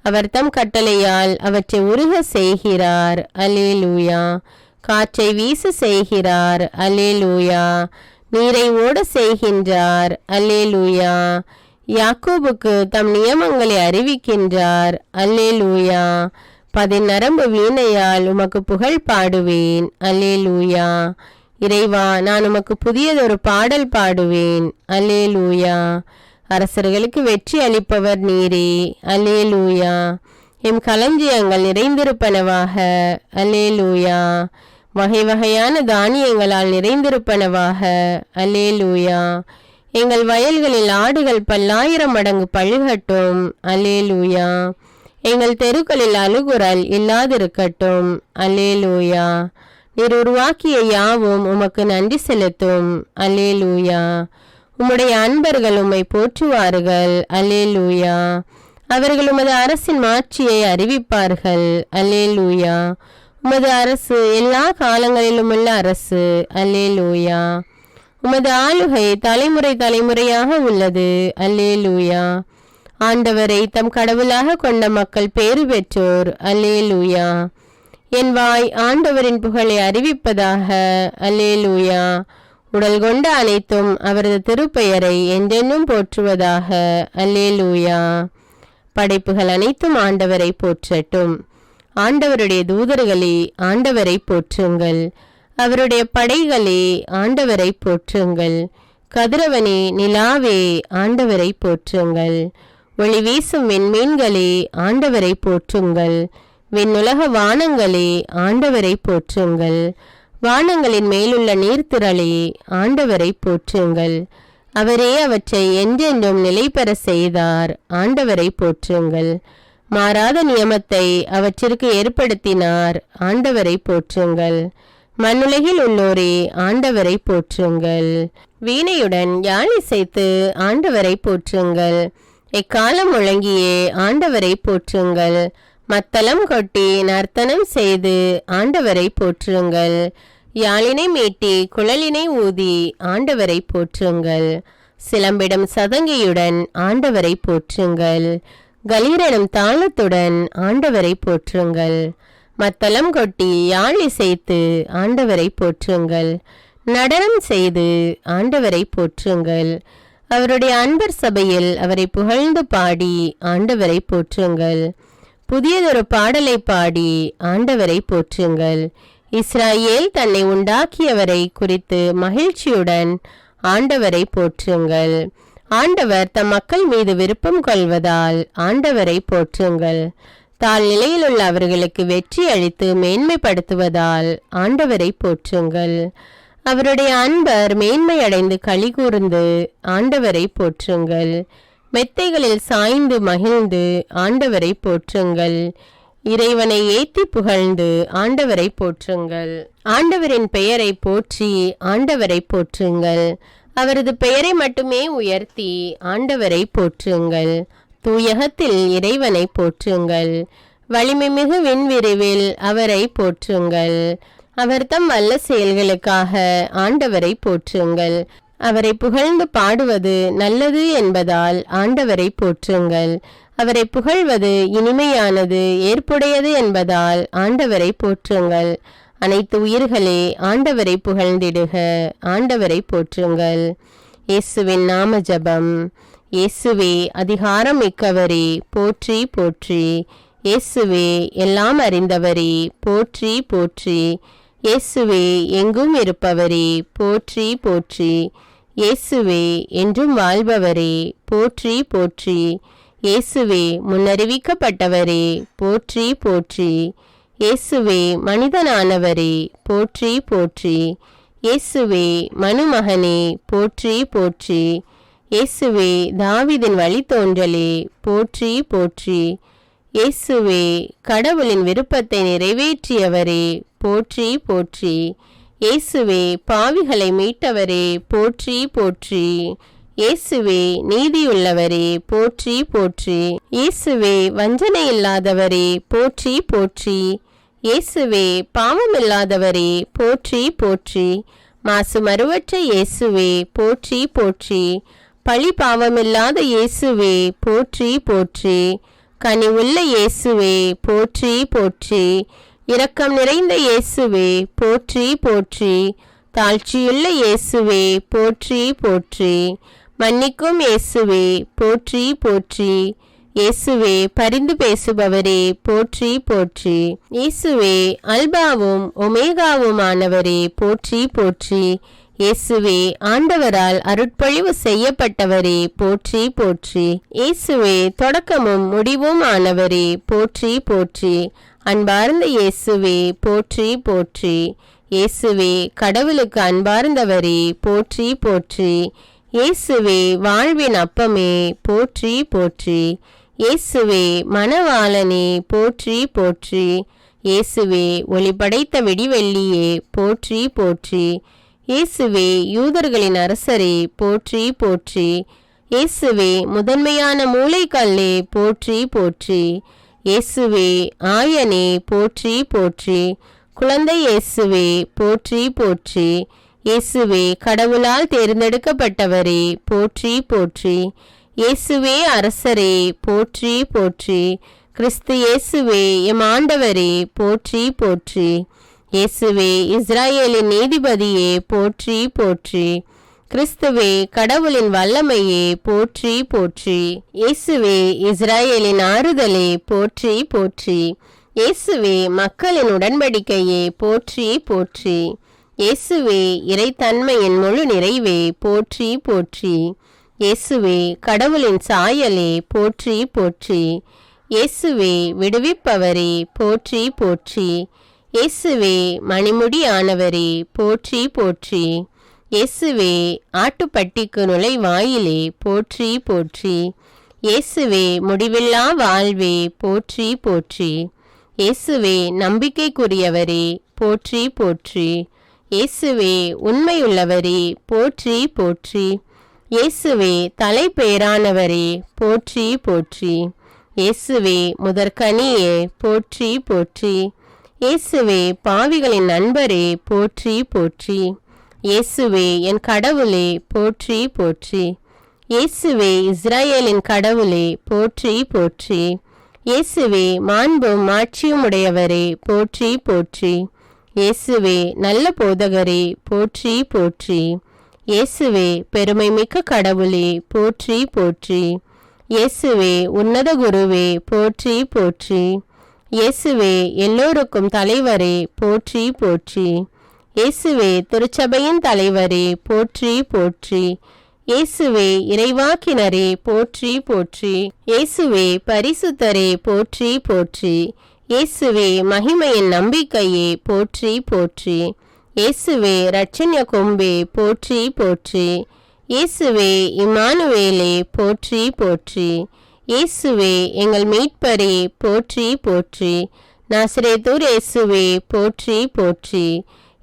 அவர் தம் கட்டளையால் அவற்றை உருக செய்கிறார், அல்லேலூயா. காற்றை வீச செய்கிறார், அல்லேலூயா. நீரை ஓட செய்கின்றார், அல்லேலூயா. யாக்கோபுக்கு தம் நியமங்களை அறிவிக்கின்றார், அல்லேலூயா. பதிநரம்பு வீணையால் உமக்கு புகழ் பாடுவேன், அல்லேலூயா. இறைவா, நான் உமக்கு புதியதொரு பாடல் பாடுவேன், அல்லேலூயா. அரசர்களுக்கு வெற்றி அளிப்பவர் நீரே, அல்லேலூயா. எம் களஞ்சியங்கள் நிறைந்திருப்பனவாக, அல்லேலூயா. வகை வகையான தானியங்களால் நிறைந்திருப்பனவாக. அல்லேலூயா. எங்கள் வயல்களில் ஆடுகள் 10,000 மடங்கு பழுகட்டும். அல்லேலூயா. எங்கள் தெருக்களில் அழுகுரல் இல்லாதிருக்கட்டும். அல்லேலூயா. நீர் உருவாக்கிய யாவும் உமக்கு நன்றி செலுத்தும். அல்லேலூயா. உம்முடைய அன்பர்கள் உம்மை போற்றுவார்கள். அல்லேலூயா. அவர்கள் உமது அரசின் மாட்சியை அறிவிப்பார்கள். அல்லேலூயா. உமது அரசு எல்லா காலங்களிலும் உள்ள அரசு. அல்லேலூயா. உமது ஆளுகை தலைமுறை தலைமுறையாக உள்ளது. அல்லேலூயா. ஆண்டவரை தம் கடவுளாக கொண்ட மக்கள் பேறு பெற்றோர். அல்லேலூயா. என் வாய் ஆண்டவரின் புகழை அறிவிப்பதாக. அல்லேலூயா. உடல் கொண்ட அனைத்தும் அவரது திருப்பெயரை என்றென்னும் போற்றுவதாக. அல்லேலூயா. படைப்புகள் அனைத்தும் ஆண்டவரை போற்றட்டும். ஆண்டவருடைய தூதர்களே ஆண்டவரை போற்றுங்கள். அவருடைய படைகளே ஆண்டவரை போற்றுங்கள். கதிரவனே நிலாவே ஆண்டவரை போற்றுங்கள். ஒளி வீசும் விண்மீன்களே ஆண்டவரை போற்றுங்கள். விண்ணுலக வானங்களே ஆண்டவரை போற்றுங்கள். வானங்களின் மேலுள்ள நீர்த்திரளே ஆண்டவரை போற்றுங்கள். அவரே அவற்றை என்றென்றும் நிலை பெற செய்தார். ஆண்டவரை போற்றுங்கள். மாறாத நியமத்தை அவற்றிற்கு ஏற்படுத்தினார். ஆண்டவரை போற்றுங்கள். மண்ணுலகில் உள்ளோரே ஆண்டவரை போற்றுங்கள். வீணையுடன் யாழ் இசைத்து ஆண்டவரை போற்றுங்கள். எக்காலம் முழங்கியே ஆண்டவரை போற்றுங்கள். மத்தளம் கொட்டி நர்த்தனம் செய்து ஆண்டவரை போற்றுங்கள். யாழினை மீட்டி குழலினை ஊதி ஆண்டவரை போற்றுங்கள். சிலம்பிடும் சதங்கியுடன் ஆண்டவரை போற்றுங்கள். கலீரெனும் தாளத்துடன் ஆண்டவரை போற்றுங்கள். மத்தளம் கொட்டி யாழ் இசைத்து ஆண்டவரை போற்றுங்கள். நடனம் செய்து ஆண்டவரை போற்றுங்கள். அவருடைய அன்பர் சபையில் அவரை புகழ்ந்து பாடி ஆண்டவரை போற்றுங்கள். புதியதொரு பாடலை பாடி ஆண்டவரை போற்றுங்கள். இஸ்ராயேல் தன்னை உண்டாக்கியவரை குறித்து மகிழ்ச்சியுடன் ஆண்டவரை போற்றுங்கள். ஆண்டவர் தம் மக்கள் மீது விருப்பம் கொள்வதால் ஆண்டவரை போற்றுங்கள். தாழ் நிலையில் உள்ள அவர்களுக்கு வெற்றி அளித்து மேன்மைப்படுத்துவதால் ஆண்டவரை போற்றுங்கள். அவருடைய அன்பர் மேன்மையடைந்து களி கூர்ந்து ஆண்டவரை போற்றுங்கள். மெத்தைகளில் சாய்ந்து மகிழ்ந்து ஆண்டவரை போற்றுங்கள். இறைவனை ஏத்தி புகழ்ந்து ஆண்டவரை போற்றுங்கள். ஆண்டவரின் பெயரை போற்றி ஆண்டவரை போற்றுங்கள். அவரது பெயரை மட்டுமே உயர்த்தி ஆண்டவரை போற்றுங்கள். தூயகத்தில் இறைவனை போற்றுங்கள். வலிமை மிகு விண்விரிவில் அவரை போற்றுங்கள். அவர் தம் வல்ல செயல்களுக்காக ஆண்டவரை போற்றுங்கள். அவரை புகழ்ந்து பாடுவது நல்லது என்பதால் ஆண்டவரை போற்றுங்கள். அவரை புகழ்வது இனிமையானது ஏற்புடையது என்பதால் ஆண்டவரை போற்றுங்கள். அனைத்து உயிர்களே ஆண்டவரை புகழ்ந்திடுக. ஆண்டவரை போற்றுங்கள். இயேசுவின் நாம ஜபம். இயேசுவே அதிகாரம் மிக்கவரே போற்றி போற்றி. இயேசுவே எல்லாம் அறிந்தவரே போற்றி போற்றி. இயேசுவே எங்கும் இருப்பவரே போற்றி போற்றி. இயேசுவே என்றும் வாழ்பவரே போற்றி போற்றி. இயேசுவே முன்னறிவிக்கப்பட்டவரே போற்றி போற்றி. இயேசுவே மனிதனானவரே போற்றி போற்றி. இயேசுவே மனுமகனே போற்றி போற்றி. இயேசுவே தாவீதின் வழித்தோன்றலே போற்றி போற்றி. இயேசுவே கடவுளின் விருப்பத்தை நிறைவேற்றியவரே போற்றி போற்றி. இயேசுவே பாவிகளை மீட்டவரே போற்றி போற்றி. இயேசுவே நீதியுள்ளவரே போற்றி போற்றி. இயேசுவே வஞ்சனை இல்லாதவரே போற்றி போற்றி. இயேசுவே பாவமில்லாதவரே போற்றி போற்றி. மாசு மறுவற்ற இயேசுவே போற்றி போற்றி. பழி பாவமில்லாத இயேசுவே போற்றி போற்றி. கனிவுள்ள இயேசுவே போற்றி போற்றி. இரக்கம் நிறைந்த இயேசுவே போற்றி போற்றி. தாழ்ச்சியுள்ள இயேசுவே போற்றி போற்றி. மன்னிக்கும் இயேசுவே போற்றி போற்றி. இயேசுவே பரிந்து பேசுபவரே போற்றி போற்றி. இயேசுவே அல்பாவும் ஒமேகாவுமானவரே போற்றி போற்றி. இயேசுவே ஆண்டவரால் அருட்பொழிவு செய்யப்பட்டவரே போற்றி போற்றி. இயேசுவே தொடக்கமும் முடிவும் ஆனவரே போற்றி போற்றி. அன்பார்ந்த இயேசுவே போற்றி போற்றி. இயேசுவே கடவுளுக்கு அன்பார்ந்தவரே போற்றி போற்றி. இயேசுவே வாழ்வின் அப்பமே போற்றி போற்றி. இயேசுவே மணவாளனே போற்றி போற்றி. இயேசுவே ஒளி படைத்த விடிவெள்ளியே போற்றி போற்றி. இயேசுவே யூதர்களின் அரசரே போற்றி போற்றி. இயேசுவே முதன்மையான மூளைக்கல்லே போற்றி போற்றி. இயேசுவே ஆயனே போற்றி போற்றி. குழந்தை இயேசுவே போற்றி போற்றி. இயேசுவே கடவுளால் தேர்ந்தெடுக்கப்பட்டவரே போற்றி போற்றி. இயேசுவே அரசரே போற்றி போற்றி. கிறிஸ்து இயேசுவே எம் ஆண்டவரே போற்றி போற்றி. இயேசுவே இஸ்ராயேலின் நீதிபதியே போற்றி போற்றி. கிறிஸ்துவே கடவுளின் வல்லமையே போற்றி போற்றி. இயேசுவே இஸ்ராயேலின் ஆறுதலே போற்றி போற்றி. இயேசுவே மக்களின் உடன்படிக்கையே போற்றி போற்றி. இயேசுவே இறைத்தன்மையின் முழு நிறைவே போற்றி போற்றி. இயேசுவே கடவுளின் சாயலே போற்றி போற்றி. இயேசுவே விடுவிப்பவரே போற்றி போற்றி. இயேசுவே மணிமுடியானவரே போற்றி போற்றி. இயேசுவே ஆட்டுப்பட்டிக்கு நுழைவாயிலே போற்றி போற்றி. இயேசுவே முடிவில்லா வாழ்வே போற்றி போற்றி. இயேசுவே நம்பிக்கைக்குரியவரே போற்றி போற்றி. இயேசுவே உண்மையுள்ளவரே போற்றி போற்றி. இயேசுவே தலைப்பேரானவரே போற்றி போற்றி. இயேசுவே முதற்கனியே போற்றி போற்றி. இயேசுவே பாவிகளின் நண்பரே போற்றி போற்றி. இயேசுவே என் கடவுளே போற்றி போற்றி. இயேசுவே இஸ்ராயேலின் கடவுளே போற்றி போற்றி. இயேசுவே மாண்பும் மாட்சியும் உடையவரே போற்றி போற்றி. இயேசுவே நல்ல போதகரே போற்றி போற்றி. இயேசுவே பெருமை மிக்க கடவுளே போற்றி போற்றி. இயேசுவே உன்னத குருவே போற்றி போற்றி. இயேசுவே எல்லோருக்கும் தலைவரே போற்றி போற்றி. இயேசுவே திருச்சபையின் தலைவரே போற்றி போற்றி. இயேசுவே இறைவாக்கினரே போற்றி போற்றி. இயேசுவே பரிசுத்தரே போற்றி போற்றி. இயேசுவே மகிமையின் நம்பிக்கையே போற்றி போற்றி. இயேசுவே இரட்சண்ய கொம்பே போற்றி போற்றி. இயேசுவே இம்மானுவேலே போற்றி போற்றி. இயேசுவே எங்கள் மீட்பரே போற்றி போற்றி. நாசரேத்தூர் இயேசுவே போற்றி போற்றி.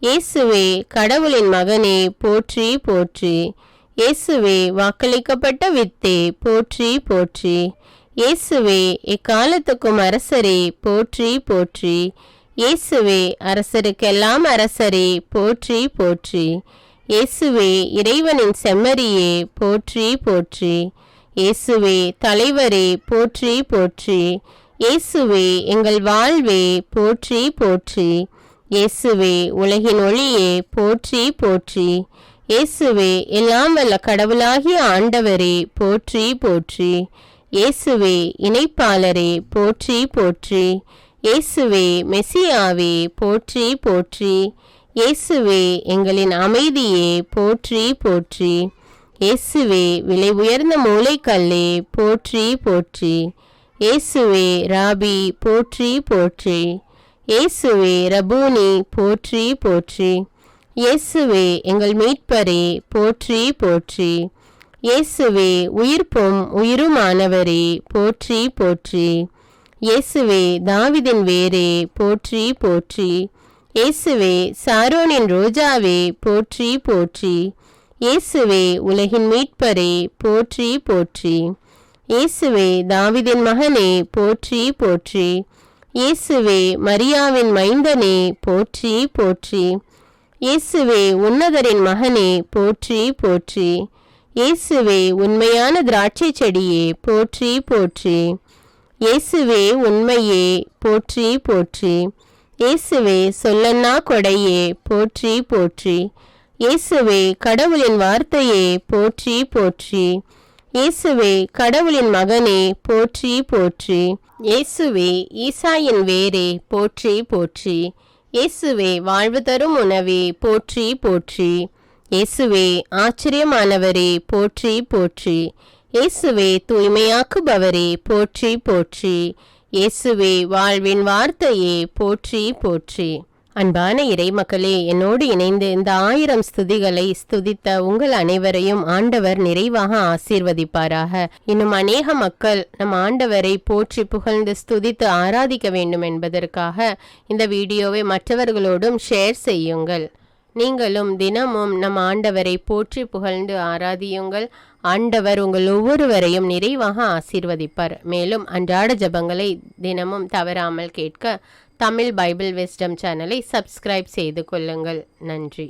இயேசுவே கடவுளின் மகனே போற்றி போற்றி. இயேசுவே வாக்களிக்கப்பட்ட வித்தே போற்றி போற்றி. இயேசுவே எக்காலத்துக்கும் அரசரே போற்றி போற்றி. இயேசுவே அரசருக்கெல்லாம் அரசரே போற்றி போற்றி. இயேசுவே இறைவனின் செம்மறியே போற்றி போற்றி. இயேசுவே தலைவரே போற்றி போற்றி. இயேசுவே எங்கள் வாழ்வே போற்றி போற்றி. இயேசுவே உலகின் ஒளியே போற்றி போற்றி. இயேசுவே எல்லாம் வல்ல கடவுளாகிய ஆண்டவரே போற்றி போற்றி. இயேசுவே இணைப்பாளரே போற்றி போற்றி. இயேசுவே மெசியாவே போற்றி போற்றி. இயேசுவே எங்களின் அமைதியே போற்றி போற்றி. இயேசுவே விலை உயர்ந்த மூளைக்கல்லே போற்றி போற்றி. இயேசுவே ராபி போற்றி போற்றி. இயேசுவே ரபூனி போற்றி போற்றி. இயேசுவே எங்கள் மீட்பரே போற்றி போற்றி. இயேசுவே உயிர்ப்பும் உயிருமானவரே போற்றி போற்றி. இயேசுவே தாவிதின் வேரே போற்றி போற்றி. இயேசுவே சாரோனின் ரோஜாவே போற்றி போற்றி. இயேசுவே உலகின் மீட்பரே போற்றி போற்றி. இயேசுவே தாவிதின் மகனே போற்றி போற்றி. இயேசுவே மரியாவின் மைந்தனே போற்றி போற்றி. இயேசுவே உன்னதரின் மகனே போற்றி போற்றி. இயேசுவே உண்மையான திராட்சை செடியே போற்றி போற்றி. இயேசுவே உண்மையே போற்றி போற்றி. இயேசுவே சொல்லன்னா கொடையே போற்றி போற்றி. இயேசுவே கடவுளின் வார்த்தையே போற்றி போற்றி. இயேசுவே கடவுளின் மகனே போற்றி போற்றி. இயேசுவே ஈசாயின் வேரே போற்றி போற்றி. இயேசுவே வாழ்வு தரும் உணவே போற்றி போற்றி. இயேசுவே ஆச்சரியமானவரே போற்றி போற்றி. இயேசுவே தூய்மையாக்குபவரே போற்றி போற்றி. இயேசுவே வாழ்வின் வார்த்தையே போற்றி போற்றி. அன்பான இறைமக்களே, என்னோடு இணைந்து இந்த 1000 ஸ்துதிகளை ஸ்துதித்த உங்கள் அனைவரையும் ஆண்டவர் நிறைவாக ஆசீர்வதிப்பாராக. இன்னும் அநேக மக்கள் நம் ஆண்டவரை போற்றி புகழ்ந்து ஸ்துதித்து ஆராதிக்க வேண்டும் என்பதற்காக இந்த வீடியோவை மற்றவர்களோடும் ஷேர் செய்யுங்கள். நீங்களும் தினமும் நம் ஆண்டவரை போற்றி புகழ்ந்து ஆராதியுங்கள். ஆண்டவர் உங்கள் ஒவ்வொருவரையும் நிறைவாக ஆசீர்வதிப்பார். மேலும் அன்றாட ஜெபங்களை தினமும் தவறாமல் கேட்க தமிழ் பைபிள் விஸ்டம் சேனலை சப்ஸ்கிரைப் செய்து கொள்ளுங்கள். நன்றி.